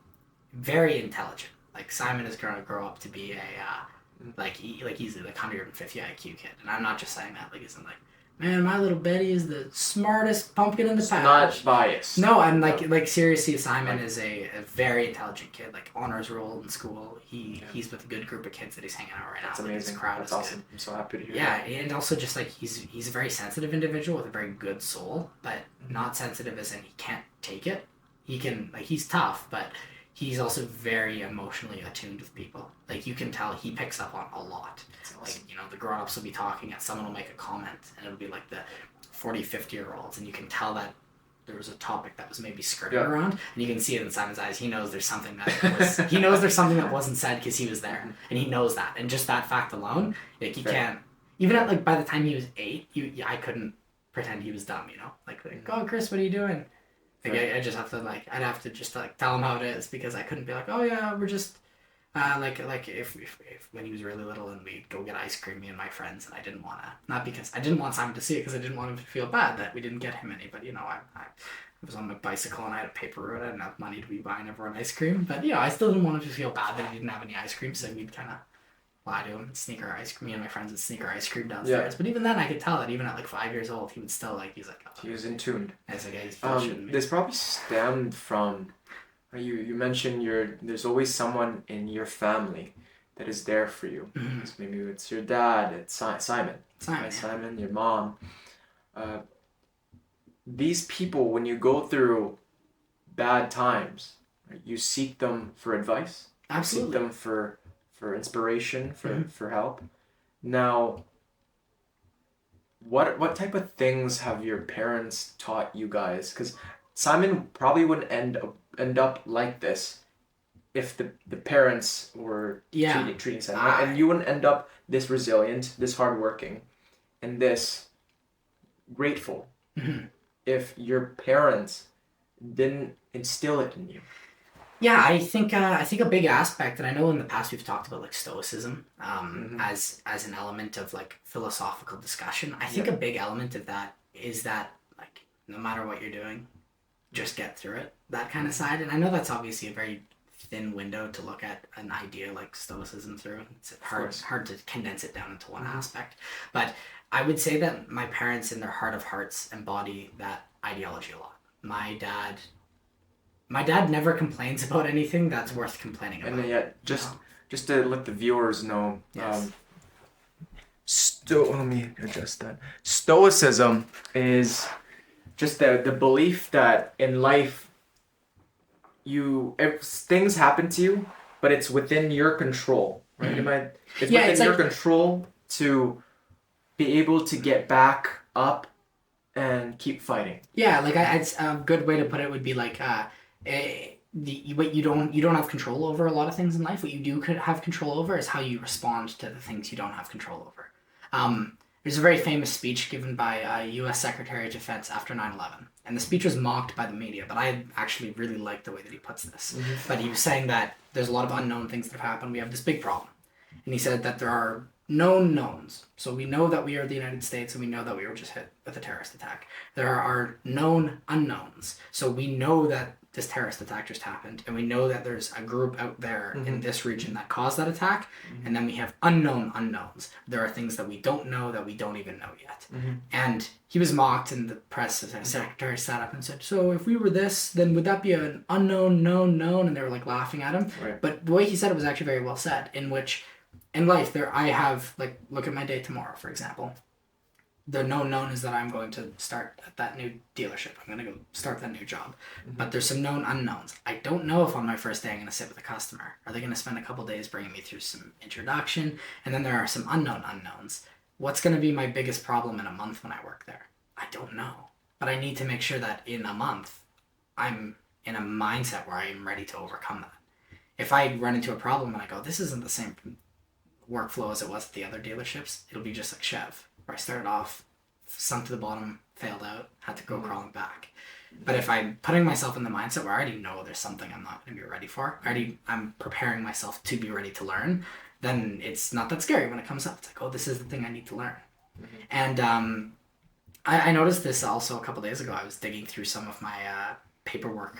B: very intelligent. Like, Simon is going to grow up to be he's a 150 IQ kid. And I'm not just saying that, like, isn't like, "Man, my little Betty is the smartest pumpkin in the patch."
A: Not biased.
B: No, I'm like seriously, Simon is a very intelligent kid, like honors roll in school. He's with a good group of kids that he's hanging out right now.
A: That's
B: like,
A: amazing.
B: His crowd
A: That's
B: is
A: awesome.
B: good.
A: I'm so happy to hear
B: Yeah,
A: that.
B: and also just like he's a very sensitive individual with a very good soul, but not sensitive as in he can't take it. He can, like, he's tough, but he's also very emotionally attuned with people. Like, you can tell he picks up on a lot.
A: That's awesome.
B: Like, the grown-ups will be talking and someone will make a comment and it'll be like the 40, 50-year-olds, and you can tell that there was a topic that was maybe skirted around, and you can see it in Simon's eyes. He knows there's something that wasn't said because he was there, and he knows that. And just that fact alone, like, he can't, even at, like, by the time he was 8, I couldn't pretend he was dumb, like, "Oh, Chris, what are you doing?" Like, I just have to, like, I'd have to just, like, tell him how it is, because I couldn't be like, "Oh yeah, we're just like if when he was really little and we'd go get ice cream, me and my friends, and I didn't want to, not because I didn't want Simon to see it, because I didn't want him to feel bad that we didn't get him any, but I was on my bicycle and I had a paper route. I didn't have money to be buying everyone ice cream, but I still didn't want him to feel bad that he didn't have any ice cream, so we'd kind of lie to him and sneak our ice cream. Me and my friends would sneak our ice cream downstairs. But even then, I could tell that even at like 5 years old, he would still, like, he's like,
A: He was in tune.
B: I was like, "Yeah, he's bullshitting me."
A: This probably stemmed from, you mentioned there's always someone in your family that is there for you.
B: Mhm.
A: So maybe it's your dad, it's Simon.
B: Simon,
A: Simon, your mom. These people, when you go through bad times, right, you seek them for advice.
B: Absolutely.
A: You seek them for inspiration, for help. Now, what type of things have your parents taught you guys? Because Simon probably wouldn't end up like this if the parents were treating Simon, right? And you wouldn't end up this resilient, this hardworking, and this grateful if your parents didn't instill it in you.
B: Yeah, I think a big aspect, and I know in the past we've talked about, like, Stoicism as an element of, like, philosophical discussion. I think a big element of that is that, like, no matter what you're doing, just get through it. That kind of side. And I know that's obviously a very thin window to look at an idea like Stoicism through. It's hard to condense it down into one aspect. But I would say that my parents, in their heart of hearts, embody that ideology a lot. My dad never complains about anything that's worth complaining about.
A: And yet, just to let the viewers know,
B: Yes.
A: Let me adjust that. Stoicism is just the belief that in life, if things happen to you, but it's within your control, right? It's within your control to be able to get back up and keep fighting.
B: Yeah, like, a good way to put it would be like, what you don't have control over a lot of things in life. What you do have control over is how you respond to the things you don't have control over. There's a very famous speech given by U.S. Secretary of Defense after 9/11, and the speech was mocked by the media, but I actually really like the way that he puts this. But he was saying that there's a lot of unknown things that have happened. We have this big problem, and he said that there are known knowns. So we know that we are the United States, and we know that we were just hit with a terrorist attack. There are known unknowns. So we know that this terrorist attack just happened, and we know that there's a group out there in this region that caused that attack, and then we have unknown unknowns. There are things that we don't know that we don't even know yet. And he was mocked in the press as a secretary sat up and said, "So if we were this, then would that be an unknown known?" And they were, like, laughing at him.
A: Right.
B: But the way he said it was actually very well said, in which in life I have, like, look at my day tomorrow, for example. the known is that I'm going to start at that new dealership. I'm going to go start that new job. But there's some known unknowns. I don't know if on my first day I'm going to sit with a customer. Are they going to spend a couple days bringing me through some introduction? And then there are some unknown unknowns. What's going to be my biggest problem in a month when I work there? I don't know. But I need to make sure that in a month, I'm in a mindset where I am ready to overcome that. If I run into a problem and I go, this isn't the same workflow as it was at the other dealerships, it'll be just like Chev, where I started off, sunk to the bottom, failed out, had to go crawling back. But if I'm putting myself in the mindset where I already know there's something I'm not going to be ready for, I'm preparing myself to be ready to learn, then it's not that scary when it comes up. It's like, oh, this is the thing I need to learn. And I noticed this also a couple days ago. I was digging through some of my paperwork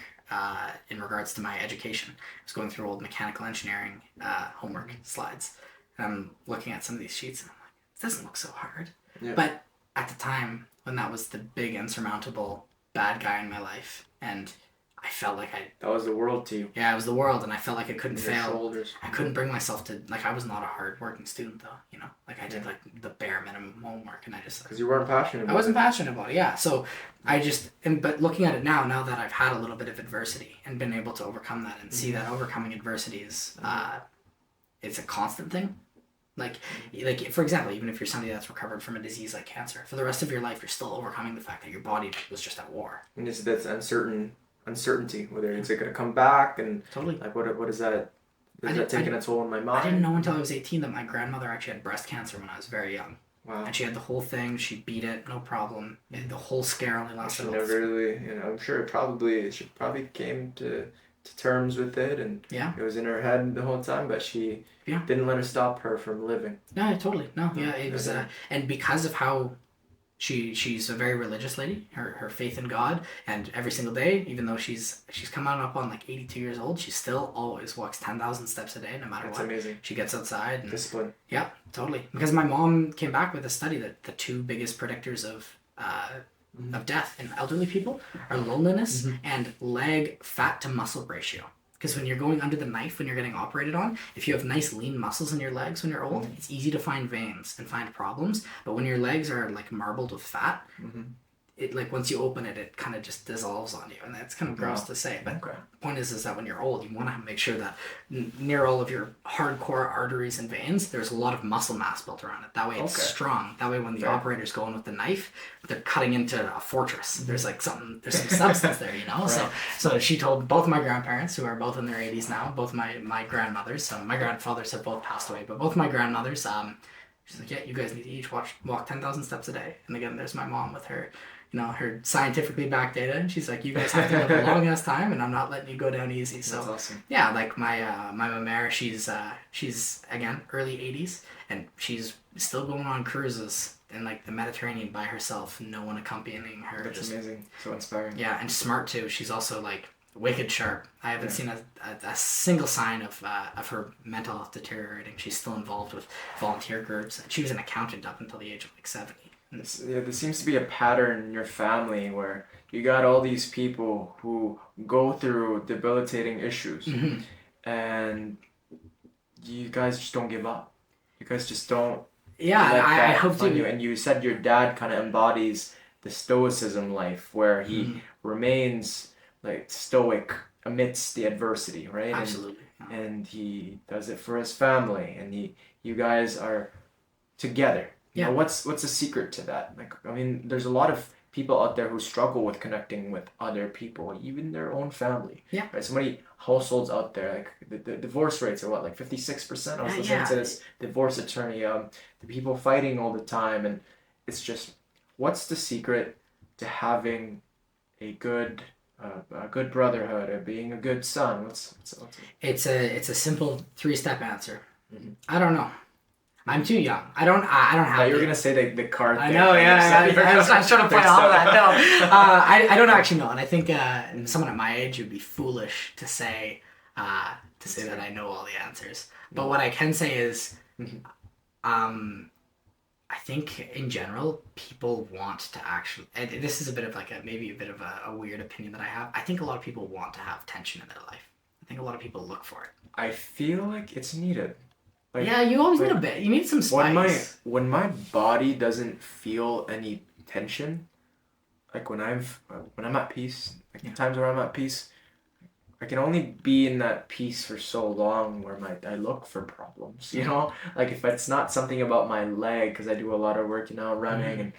B: in regards to my education. I was going through old mechanical engineering homework slides. And I'm looking at some of these sheets and I'm like, it doesn't look so hard. Yeah. But at the time, when that was the big insurmountable bad guy in my life, and I felt like
A: that was the world to you.
B: Yeah, it was the world, and I felt like I couldn't fail.
A: Shoulders.
B: I couldn't bring myself to, like, I was not a hard-working student, though, you know? Like, I did, like, the bare minimum homework, and I just...
A: Because you weren't passionate about it.
B: I wasn't passionate about it, yeah. So, but looking at it now that I've had a little bit of adversity and been able to overcome that and see that overcoming adversity is, it's a constant thing. Like, for example, even if you're somebody that's recovered from a disease like cancer, for the rest of your life, you're still overcoming the fact that your body was just at war.
A: And that's uncertainty, whether it's going to come back, and
B: totally.
A: Like what is that? Is that taking a toll on my mind?
B: I didn't know until I was 18 that my grandmother actually had breast cancer when I was very young.
A: Wow.
B: And she had the whole thing. She beat it, no problem. And the whole scare only lasted.
A: She never really, I'm sure she probably came to terms with it, and it was in her head the whole time, but she didn't let it stop her from living.
B: No, totally. No, yeah, it was, and because of how she's a very religious lady, her faith in God, and every single day, even though she's come on up on like 82 years old, she still always walks 10,000 steps a day, no matter what.
A: That's amazing.
B: She gets outside. And,
A: discipline.
B: Yeah, totally. Because my mom came back with a study that the two biggest predictors of death in elderly people are loneliness and leg fat to muscle ratio. Because when you're going under the knife, when you're getting operated on, if you have nice lean muscles in your legs when you're old, it's easy to find veins and find problems. But when your legs are like marbled with fat, it, like, once you open it, it kind of just dissolves on you, and that's kind of gross to say. But the point is that when you're old, you want to make sure that near all of your hardcore arteries and veins, there's a lot of muscle mass built around it. That way it's strong. That way when the operator's going with the knife, they're cutting into a fortress. There's like some substance there, you know? So she told both my grandparents, who are both in their 80s now, both my grandmothers, so my grandfathers have both passed away, but both my grandmothers, she's like, yeah, you guys need to each walk 10,000 steps a day. And again, there's my mom with her, her scientifically backed data, and she's like, you guys have to live a long ass time, and I'm not letting you go down easy. So
A: that's awesome.
B: Yeah, like my mama, she's again early 80s, and she's still going on cruises in like the Mediterranean by herself, no one accompanying her.
A: That's amazing. So inspiring.
B: Yeah, and smart too. She's also like wicked sharp. I haven't seen a single sign of her mental health deteriorating. She's still involved with volunteer groups. She was an accountant up until the age of like 70.
A: There seems to be a pattern in your family where you got all these people who go through debilitating issues, and you guys just don't give up. You guys just don't.
B: Yeah, I hope to.
A: And you said your dad kind of embodies the Stoicism life, where he remains like stoic amidst the adversity, right?
B: Absolutely.
A: And he does it for his family, and you guys are together.
B: Yeah.
A: What's the secret to that? Like, I mean, there's a lot of people out there who struggle with connecting with other people, even their own family.
B: Yeah.
A: Right. So many households out there, like the divorce rates are what, like 56%. I was listening to this divorce attorney. The people fighting all the time, and it's just, what's the secret to having a good brotherhood, or being a good son? What's
B: It's a simple 3-step answer. I don't know. I'm too young. I don't have.
A: You were gonna say the card thing.
B: I know, I was trying to play all of that. No, I don't actually know, and I think someone at my age would be foolish to say that I know all the answers. But what I can say is, I think in general people want to actually. And this is a bit of like maybe a bit of a weird opinion that I have. I think a lot of people want to have tension in their life. I think a lot of people look for it.
A: I feel like it's needed. Like,
B: yeah, you always need
A: like
B: a bit. You need some spice.
A: when my body doesn't feel any tension, like when I'm at peace, like the times where I'm at peace, I can only be in that peace for so long where I look for problems, you know? Like if it's not something about my leg, because I do a lot of work, running, and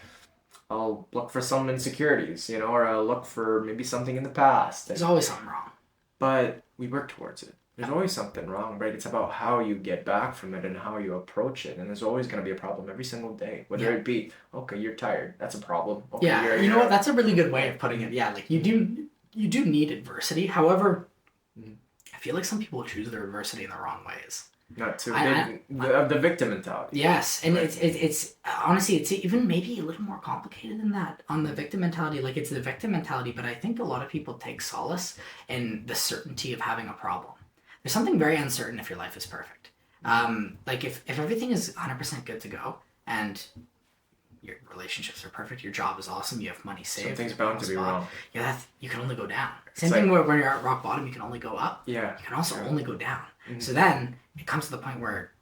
A: I'll look for some insecurities, or I'll look for maybe something in the past.
B: There's always something wrong.
A: But we work towards it. There's always something wrong, right? It's about how you get back from it and how you approach it. And there's always going to be a problem every single day. Whether it be, okay, you're tired. That's a problem. Okay,
B: yeah, you know what? That's a really good way of putting it. Yeah, like you do need adversity. However, I feel like some people choose their adversity in the wrong ways.
A: Not too the victim mentality.
B: Yes, and right. it's honestly it's even maybe a little more complicated than that on the victim mentality. Like it's the victim mentality, but I think a lot of people take solace in the certainty of having a problem. There's something very uncertain if your life is perfect. Like if everything is 100% good to go and your relationships are perfect, your job is awesome, you have money saved.
A: Something's bound to be wrong.
B: Yeah, you can only go down. Same thing when you're at rock bottom, you can only go up.
A: Yeah.
B: You can also only go down. So then it comes to the point where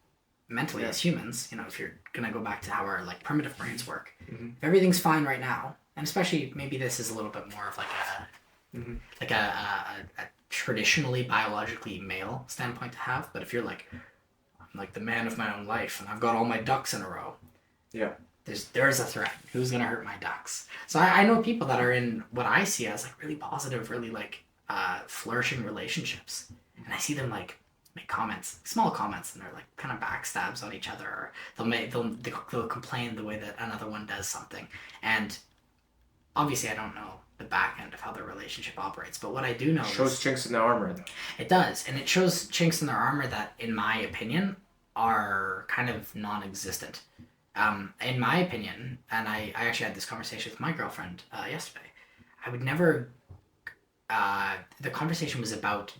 B: mentally as humans, if you're gonna go back to how our like primitive brains work, if everything's fine right now, and especially maybe this is a little bit more of like a traditionally biologically male standpoint to have, but if you're like, I'm like the man of my own life and I've got all my ducks in a row.
A: Yeah.
B: There's a threat. Who's gonna hurt my ducks? So I know people that are in what I see as like really positive, really like flourishing relationships, and I see them like make comments, small comments, and they're like kind of backstabs on each other, or they'll complain the way that another one does something, and obviously I don't know the back end of how their relationship operates, but what I do know
A: shows chinks in their armor though.
B: It does, and it shows chinks in their armor that, in my opinion, are kind of non-existent. In my opinion, and I actually had this conversation with my girlfriend yesterday, I would never. The conversation was about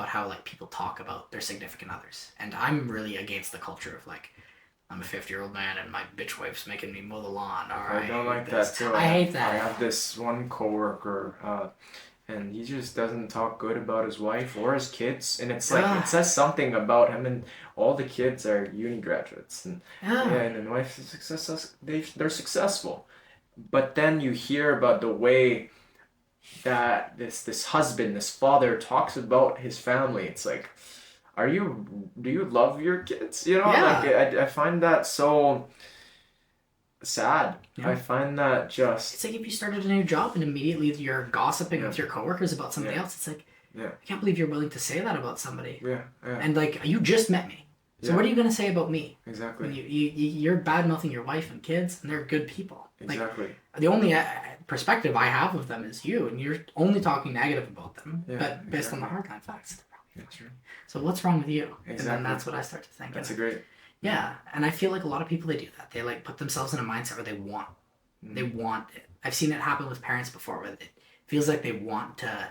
B: how like people talk about their significant others, and I'm really against the culture of like, I'm a 50-year-old man and my bitch wife's making me mow the lawn.
A: I don't like that too.
B: I hate that.
A: I have this one coworker, and he just doesn't talk good about his wife or his kids, and it's like it says something about him. And all the kids are uni graduates, and and the wife is success. They're successful, but then you hear about the way that this husband, this father talks about his family. It's like, do you love your kids? I find that so sad. Yeah. I find that just...
B: It's like if you started a new job and immediately you're gossiping with your coworkers about somebody else. It's like, I can't believe you're willing to say that about somebody.
A: Yeah.
B: And like, you just met me. So what are you going to say about me?
A: Exactly.
B: When you're bad-mouthing your wife and kids, and they're good people.
A: Exactly.
B: Like, the only perspective I have of them is you, and you're only talking negative about them, but based on the hardline facts.
A: That's true.
B: So what's wrong with you?
A: Exactly.
B: And then that's what I start to think.
A: That's a great...
B: Yeah, and I feel like a lot of people, they do that. They like put themselves in a mindset where they want it. I've seen it happen with parents before, where it feels like they want to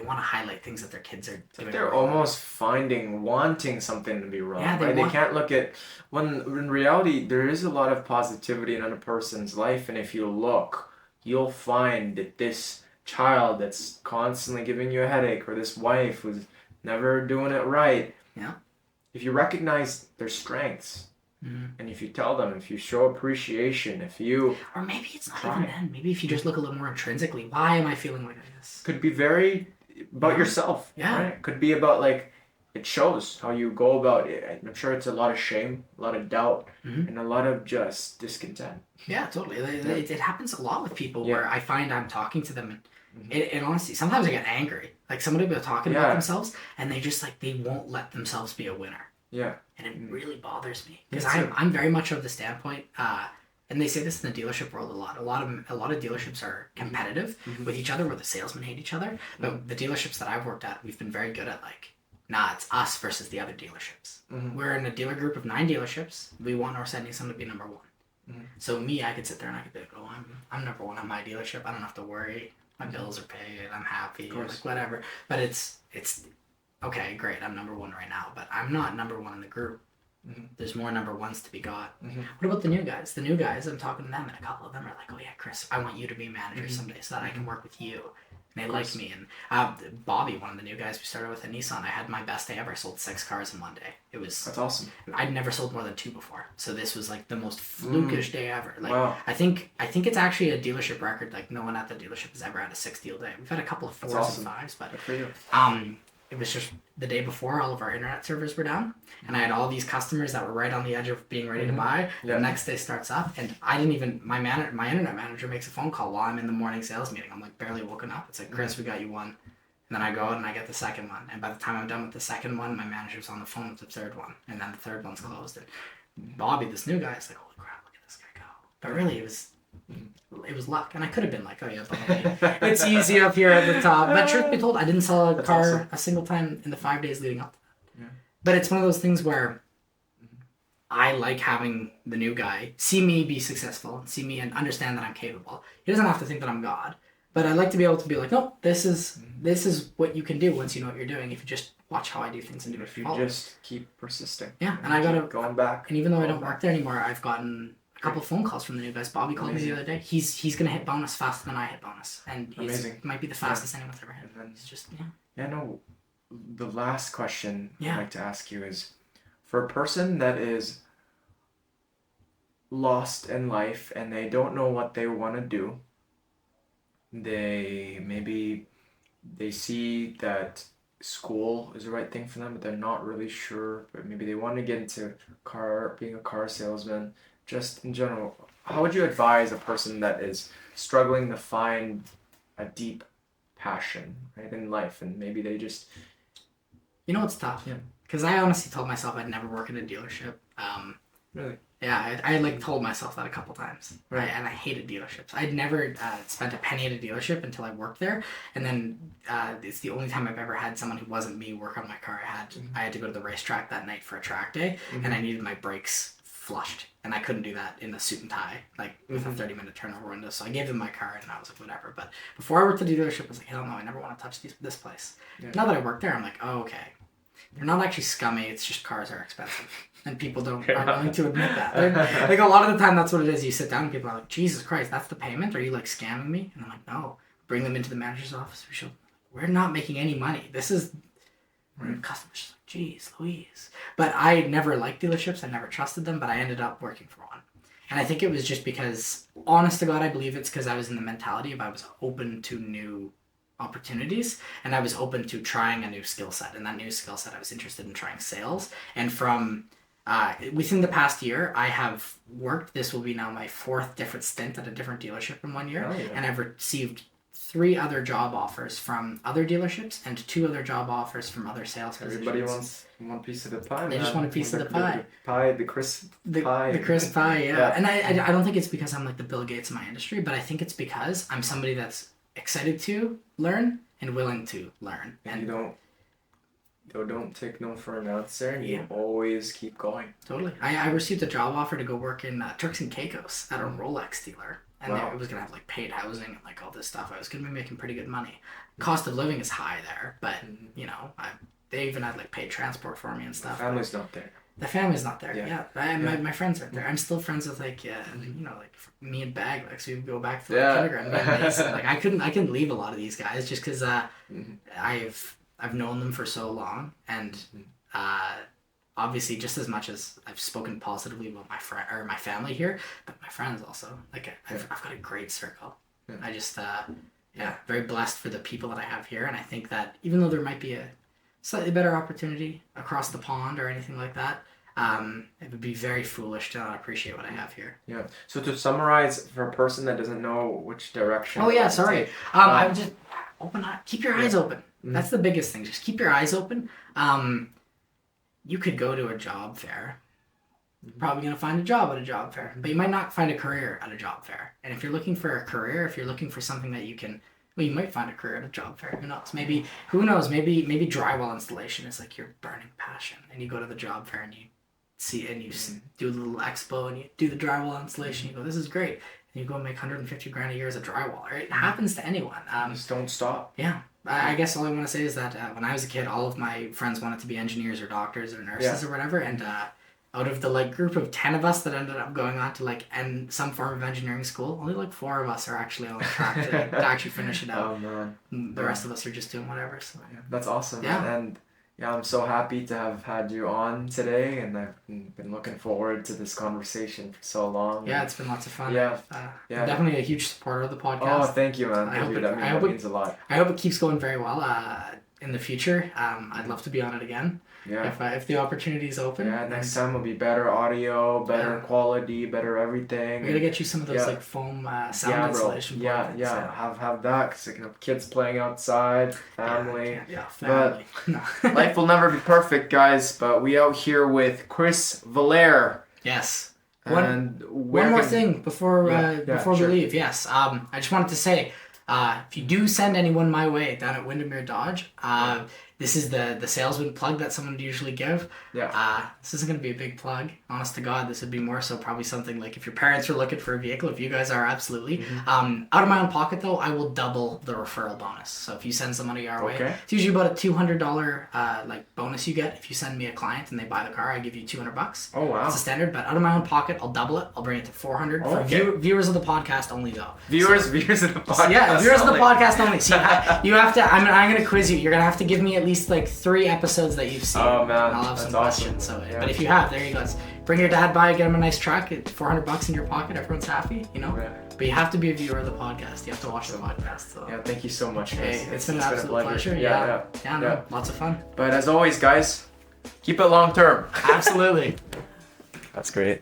B: highlight things that their kids are doing.
A: They're
B: wrong.
A: almost wanting something to be wrong.
B: Yeah,
A: they can't look at when in reality there is a lot of positivity in a person's life, and if you look, you'll find that this child that's constantly giving you a headache, or this wife who's never doing it right.
B: Yeah.
A: If you recognize their strengths, and if you tell them, if you show appreciation, if you...
B: Or maybe it's not even then. Maybe if you just look a little more intrinsically, why am I feeling like this?
A: Could be very about yourself.
B: Yeah.
A: Right? Could be about like, it shows how you go about it. I'm sure it's a lot of shame, a lot of doubt, and a lot of just discontent.
B: Yeah, totally. It happens a lot with people where I find I'm talking to them and honestly, sometimes I get angry. Like somebody will be talking about themselves and they just like, they won't let themselves be a winner.
A: Yeah.
B: And it really bothers me because I'm very much of the standpoint, and they say this in the dealership world a lot. A lot of dealerships are competitive with each other, where the salesmen hate each other. But the dealerships that I've worked at, we've been very good at like, it's us versus the other dealerships. We're in a dealer group of 9 dealerships. We want our Nissan to be number 1. So I could sit there and I could be like, oh, I'm number 1 on my dealership. I don't have to worry. My bills are paid. I'm happy. Like whatever. But it's okay, great. I'm number 1 right now, but I'm not number 1 in the group. There's more number 1s to be got. What about the new guys? The new guys, I'm talking to them, and a couple of them are like, oh yeah, Chris, I want you to be a manager someday so that I can work with you. and they like me. And Bobby, one of the new guys we started with at Nissan, I had my best day ever. I sold 6 cars in one day.
A: That's awesome.
B: I'd never sold more than 2 before, so this was like the most flukish day ever. Like,
A: wow.
B: I think it's actually a dealership record. Like, no one at the dealership has ever had a 6 deal day. We've had a couple of 4s
A: awesome.
B: and 5s, but
A: good for you.
B: It was just the day before all of our internet servers were down, and I had all these customers that were right on the edge of being ready to buy.
A: Yeah.
B: The next day starts up, and I didn't even my internet manager makes a phone call while I'm in the morning sales meeting. I'm like barely woken up. It's like, Chris, we got you one. And then I go out and I get the second one, and by the time I'm done with the second one, my manager's on the phone with the third one, and then the third one's closed. And Bobby, this new guy, is like, holy crap, look at this guy go. But really, it was luck, and I could have been like, oh yeah, Bobby, it's easy up here at the top. But truth be told, I didn't sell a car a single time in the 5 days leading up to that. Yeah. But it's one of those things where I like having the new guy see me be successful, see me and understand that I'm capable. He doesn't have to think that I'm God. But I like to be able to be like, no, this is what you can do once you know what you're doing. If you just watch how I do things and do it.
A: If you just keep persisting.
B: Yeah, and I gotta
A: going back.
B: And even though I don't work there anymore, I've gotten a couple of phone calls from the new guys. Bobby called me the other day. He's gonna hit bonus faster than I hit bonus, and he might be the fastest anyone's ever hit. He's just
A: no. The last question I'd like to ask you is, for a person that is lost in life and they don't know what they want to do. They see that school is the right thing for them, but they're not really sure. But maybe they want to get into being a car salesman. Just in general, how would you advise a person that is struggling to find a deep passion, right, in life, and maybe they just...
B: it's tough. Yeah. Because I honestly told myself I'd never work in a dealership.
A: Really?
B: Yeah, I told myself that a couple times, right? And I hated dealerships. I'd never spent a penny at a dealership until I worked there, and then it's the only time I've ever had someone who wasn't me work on my car. I had to go to the racetrack that night for a track day, and I needed my brakes flushed, and I couldn't do that in a suit and tie, like with a 30-minute turnover window. So I gave them my car, and I was like, whatever. But before I worked at the dealership, I was like, hell no, I never want to touch this place. Yeah. Now that I work there, I'm like, oh, okay. They're not actually scummy, it's just cars are expensive. And people aren't willing to admit that. Like a lot of the time, that's what it is. You sit down and people are like, Jesus Christ, that's the payment? Are you like scamming me? And I'm like, no. Bring them into the manager's office. We're not making any money. This is... And customers just like, geez, Louise. But I never liked dealerships. I never trusted them, but I ended up working for one. And I think it was just because, honest to God, I believe it's because I was in the mentality of I was open to new opportunities, and I was open to trying a new skill set. And that new skill set, I was interested in trying sales. And from within the past year, I have worked, this will be now my 4th different stint at a different dealership in 1 year. Oh, yeah. And I've received 3 other job offers from other dealerships and 2 other job offers from other sales positions.
A: Everybody wants one piece of the pie.
B: They just want a piece of the pie.
A: The crisp pie.
B: The crisp pie, yeah. And I don't think it's because I'm like the Bill Gates of my industry, but I think it's because I'm somebody that's excited to learn and willing to learn.
A: And you don't take no for an answer, and you always keep going.
B: Totally. I received a job offer to go work in Turks and Caicos at a Rolex dealer. And it was going to have like paid housing and like all this stuff. I was going to be making pretty good money. Cost of living is high there, but they even had like paid transport for me and stuff.
A: The family's not there.
B: The family's not there. Yeah. My friends aren't there. I'm still friends with like me and Bag. Like, so we go back to kindergarten. Like I couldn't leave a lot of these guys just because I've known them for so long, and obviously, just as much as I've spoken positively about my family here, but my friends also. Like I've got a great circle. Yeah. I just very blessed for the people that I have here, and I think that even though there might be a slightly better opportunity across the pond or anything like that, it would be very foolish to not appreciate what I have here.
A: Yeah. So to summarize, for a person that doesn't know which direction.
B: Oh yeah, sorry. I would just keep your eyes open. Mm-hmm. That's the biggest thing. Just keep your eyes open. You could go to a job fair. You're probably going to find a job at a job fair, but you might not find a career at a job fair. And if you're looking for a career, if you're looking for something that you can, you might find a career at a job fair. Who knows? Maybe drywall installation is like your burning passion, and you go to the job fair and you see, and you do a little expo and you do the drywall installation. You go, this is great. And you go and make $150,000 a year as a drywaller. It happens to anyone.
A: Just don't stop.
B: Yeah. I guess all I want to say is that when I was a kid, all of my friends wanted to be engineers or doctors or nurses or whatever, and out of the like group of 10 of us that ended up going on to like some form of engineering school, only like 4 of us are actually on the track to actually finish it out.
A: Oh man.
B: The rest of us are just doing whatever. So
A: Yeah, that's awesome.
B: Yeah.
A: And yeah, I'm so happy to have had you on today, and I've been looking forward to this conversation for so long.
B: yeah, it's been lots of fun.
A: Yeah.
B: I'm definitely a huge supporter of the podcast.
A: Oh, thank you, man.
B: I hope
A: Dude,
B: it-
A: that
B: I hope it-
A: means a lot.
B: I hope it keeps going very well in the future. I'd love to be on it again
A: Yeah.
B: if the opportunity is open.
A: Yeah, next time will be better audio, better
B: Yeah.
A: quality, better everything.
B: We're gonna get you some of those
A: Yeah.
B: like foam sound installation.
A: Yeah,
B: boards,
A: yeah. Have that, because you know, kids playing outside, family.
B: Yeah, family. No.
A: Life will never be perfect, guys. But we out here with Chris Valaire.
B: Yes.
A: And
B: One more thing before
A: Yeah,
B: we
A: sure.
B: leave. Yes. I just wanted to say, if you do send anyone my way down at Windermere Dodge, this is the salesman plug that someone would usually give.
A: Yeah.
B: This isn't going to be a big plug. Honest to God, this would be more so probably something like if your parents are looking for a vehicle, if you guys are, absolutely. Out of my own pocket, though, I will double the referral bonus. So if you send some money our way,
A: Okay.
B: it's usually about a $200 like bonus you get. If you send me a client and they buy the car, I give you $200.
A: Oh wow.
B: It's a standard, but out of my own pocket, I'll double it. I'll bring it to $400 for
A: Okay.
B: viewers of the podcast only, though.
A: Viewers of the podcast.
B: Yeah, viewers of the
A: only.
B: podcast only. So you have to. I'm gonna quiz you. You're gonna have to give me at least like 3 episodes that you've seen.
A: Oh, man,
B: And I'll have
A: that's
B: some
A: awesome.
B: questions. So,
A: Yeah.
B: but if you have, there you go. Bring your dad by, get him a nice truck. It's $400 in your pocket. Everyone's happy, you know.
A: Yeah.
B: But you have to be a viewer of the podcast. You have to watch the podcast. So.
A: Yeah, thank you so much, guys.
B: Hey, it's been an absolute pleasure.
A: Yeah.
B: No, lots of fun.
A: But as always, guys, keep it long term.
B: Absolutely.
A: That's great.